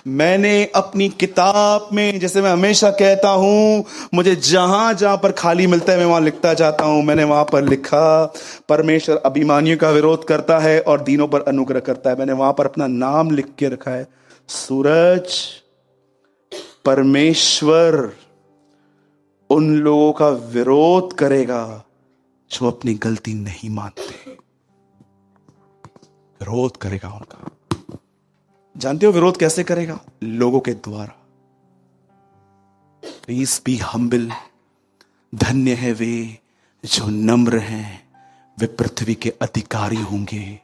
मैंने अपनी किताब में, जैसे मैं हमेशा कहता हूं, मुझे जहां जहां पर खाली मिलता है मैं वहां लिखता जाता हूं। मैंने वहां पर लिखा, परमेश्वर अभिमानियों का विरोध करता है और दीनों पर अनुग्रह करता है। मैंने वहां पर अपना नाम लिख के रखा है, सूरज, परमेश्वर उन लोगों का विरोध करेगा जो अपनी गलती नहीं मानते। विरोध करेगा उनका। जानते हो विरोध कैसे करेगा? लोगों के द्वारा। Please be humble. धन्य है वे जो नम्र हैं, वे पृथ्वी के अधिकारी होंगे।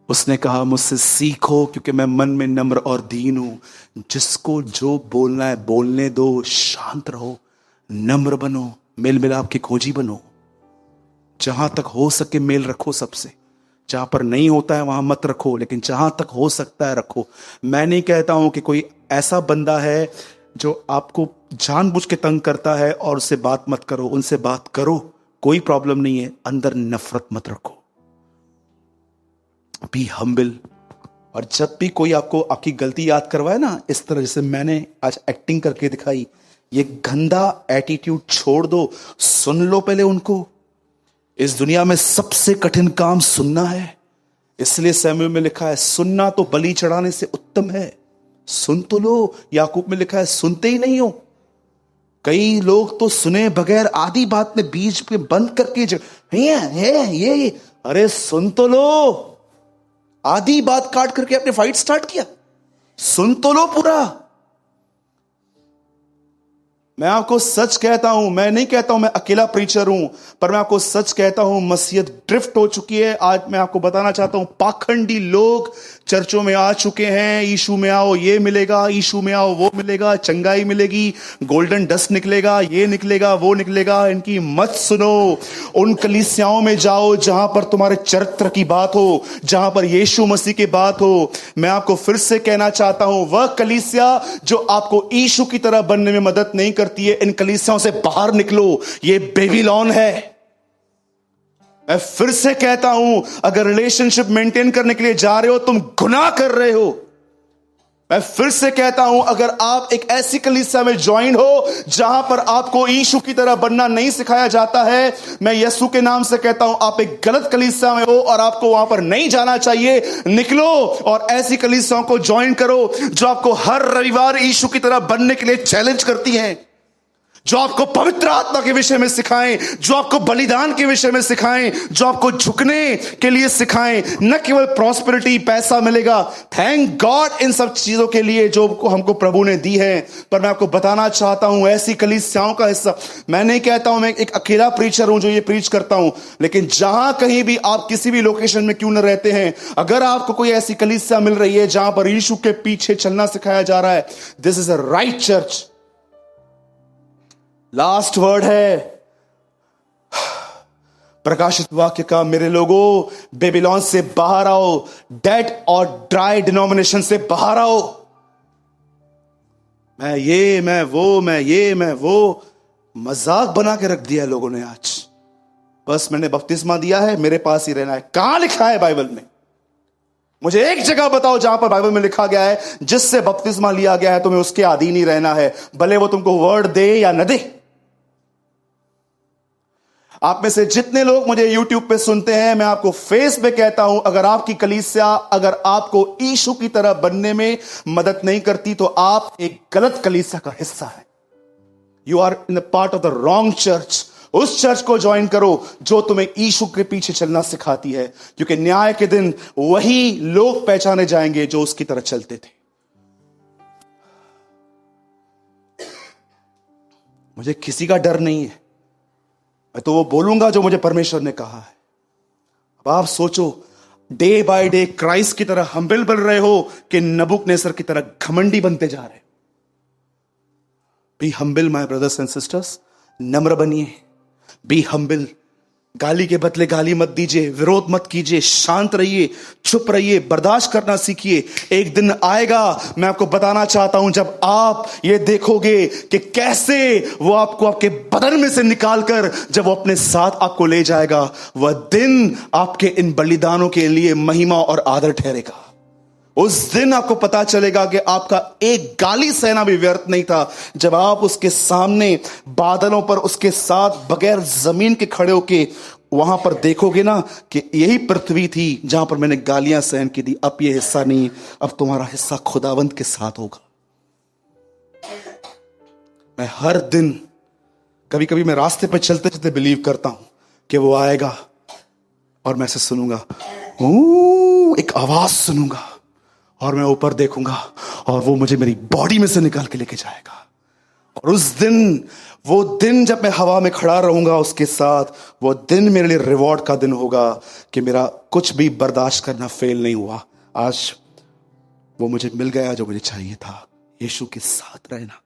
उसने कहा मुझसे सीखो क्योंकि मैं मन में नम्र और दीन हूं। जिसको जो बोलना है बोलने दो, शांत रहो, नम्र बनो, मेल मिलाप के खोजी बनो। जहां तक हो सके मेल रखो सबसे। जहां पर नहीं होता है वहां मत रखो, लेकिन जहां तक हो सकता है रखो। मैं नहीं कहता हूं कि कोई ऐसा बंदा है जो आपको जानबूझ के तंग करता है और उससे बात मत करो। उनसे बात करो, कोई प्रॉब्लम नहीं है, अंदर नफरत मत रखो। Be humble. और जब भी कोई आपको आपकी गलती याद करवाए ना, इस तरह जैसे मैंने आज एक्टिंग करके दिखाई, ये गंदा एटीट्यूड छोड़ दो, सुन लो पहले उनको। इस दुनिया में सबसे कठिन काम सुनना है, इसलिए सैमुएल में लिखा है सुनना तो बलि चढ़ाने से उत्तम है। सुन तो लो। याकूब में लिखा है सुनते ही नहीं हो। कई लोग तो सुने बगैर आधी बात में बीच पे बंद करके ये अरे सुन तो लो। आधी बात काट करके अपने फाइट स्टार्ट किया। सुन तो लो पूरा। मैं आपको सच कहता हूं, मैं नहीं कहता हूं मैं अकेला प्रीचर हूं, पर मैं आपको सच कहता हूं मसीहत ड्रिफ्ट हो चुकी है। आज मैं आपको बताना चाहता हूं, पाखंडी लोग चर्चों में आ चुके हैं। यीशु में आओ ये मिलेगा, यीशु में आओ वो मिलेगा, चंगाई मिलेगी, गोल्डन डस्ट निकलेगा, ये निकलेगा वो निकलेगा। इनकी मत सुनो। उन कलीसियाओं में जाओ जहां पर तुम्हारे चरित्र की बात हो, जहां पर यीशु मसीह की बात हो। मैं आपको फिर से कहना चाहता हूं, वह कलीसिया जो आपको यीशु की तरह बनने में मदद नहीं करती है, इन कलीसियाओं से बाहर निकलो। ये बेबीलोन है। मैं फिर से कहता हूं, अगर रिलेशनशिप मेंटेन करने के लिए जा रहे हो, तुम गुनाह कर रहे हो। मैं फिर से कहता हूं, अगर आप एक ऐसी कलीसिया में ज्वाइन हो जहां पर आपको यीशु की तरह बनना नहीं सिखाया जाता है, मैं यीशु के नाम से कहता हूं, आप एक गलत कलीसिया में हो और आपको वहां पर नहीं जाना चाहिए। निकलो और ऐसी कलीसियाओं को ज्वाइन करो जो आपको हर रविवार यीशु की तरह बनने के लिए चैलेंज करती हैं, जो आपको पवित्र आत्मा के विषय में सिखाएं, जो आपको बलिदान के विषय में सिखाएं, जो आपको झुकने के लिए सिखाएं। न केवल प्रॉस्पेरिटी, पैसा मिलेगा, थैंक गॉड इन सब चीजों के लिए जो हमको प्रभु ने दी है, पर मैं आपको बताना चाहता हूं ऐसी कलीसियाओं का हिस्सा। मैं नहीं कहता हूं मैं एक अकेला प्रीचर हूं जो ये प्रीच करता हूं, लेकिन जहां कहीं भी आप किसी भी लोकेशन में क्यों न रहते हैं, अगर आपको कोई ऐसी कलीसिया मिल रही है जहां पर यीशु के पीछे चलना सिखाया जा रहा है, this is a right church. Last word है प्रकाशित वाक्य का, मेरे लोगों बेबीलोन से बाहर आओ, डेड और ड्राई डिनोमिनेशन से बाहर आओ। मैं ये मैं वो, मैं ये मैं वो, मजाक बना के रख दिया लोगों ने आज। बस मैंने बपतिस्मा दिया है, मेरे पास ही रहना है। कहां लिखा है बाइबल में? मुझे एक जगह बताओ जहां पर बाइबल में लिखा गया है जिससे बपतिस्मा लिया गया है तुम्हें उसके अधीन ही रहना है, भले वो तुमको वर्ड दे या न दे। आप में से जितने लोग मुझे YouTube पे सुनते हैं, मैं आपको फेस पे कहता हूं, अगर आपकी कलीसिया अगर आपको यीशु की तरह बनने में मदद नहीं करती तो आप एक गलत कलीसिया का हिस्सा है। You are in the part of the wrong church. उस चर्च को ज्वाइन करो जो तुम्हें यीशु के पीछे चलना सिखाती है, क्योंकि न्याय के दिन वही लोग पहचाने जाएंगे जो उसकी तरह चलते थे। मुझे किसी का डर नहीं है, मैं तो वो बोलूंगा जो मुझे परमेश्वर ने कहा है। अब आप सोचो, डे बाय डे क्राइस्ट की तरह हम्बल बन रहे हो कि नबूकनेस्सर की तरह घमंडी बनते जा रहे हो। Be humble my brothers and sisters, नम्र बनिए, बी हम्बिल, गाली के बदले गाली मत दीजिए, विरोध मत कीजिए, शांत रहिए, चुप रहिए, बर्दाश्त करना सीखिए। एक दिन आएगा, मैं आपको बताना चाहता हूं, जब आप ये देखोगे कि कैसे वो आपको आपके बदन में से निकालकर जब वो अपने साथ आपको ले जाएगा, वह दिन आपके इन बलिदानों के लिए महिमा और आदर ठहरेगा। उस दिन आपको पता चलेगा कि आपका एक गाली सहना भी व्यर्थ नहीं था, जब आप उसके सामने बादलों पर उसके साथ बगैर जमीन के खड़े होके वहां पर देखोगे ना कि यही पृथ्वी थी जहां पर मैंने गालियां सहन की थी, अब ये हिस्सा नहीं, अब तुम्हारा हिस्सा खुदावंत के साथ होगा। मैं हर दिन, कभी कभी मैं रास्ते पर चलते चलते बिलीव करता हूं कि वो आएगा और मैं ऐसे सुनूंगा, एक आवाज सुनूंगा और मैं ऊपर देखूंगा और वो मुझे मेरी बॉडी में से निकाल के लेके जाएगा। और उस दिन, वो दिन जब मैं हवा में खड़ा रहूंगा उसके साथ, वो दिन मेरे लिए रिवॉर्ड का दिन होगा कि मेरा कुछ भी बर्दाश्त करना फेल नहीं हुआ। आज वो मुझे मिल गया जो मुझे चाहिए था, यीशु के साथ रहना।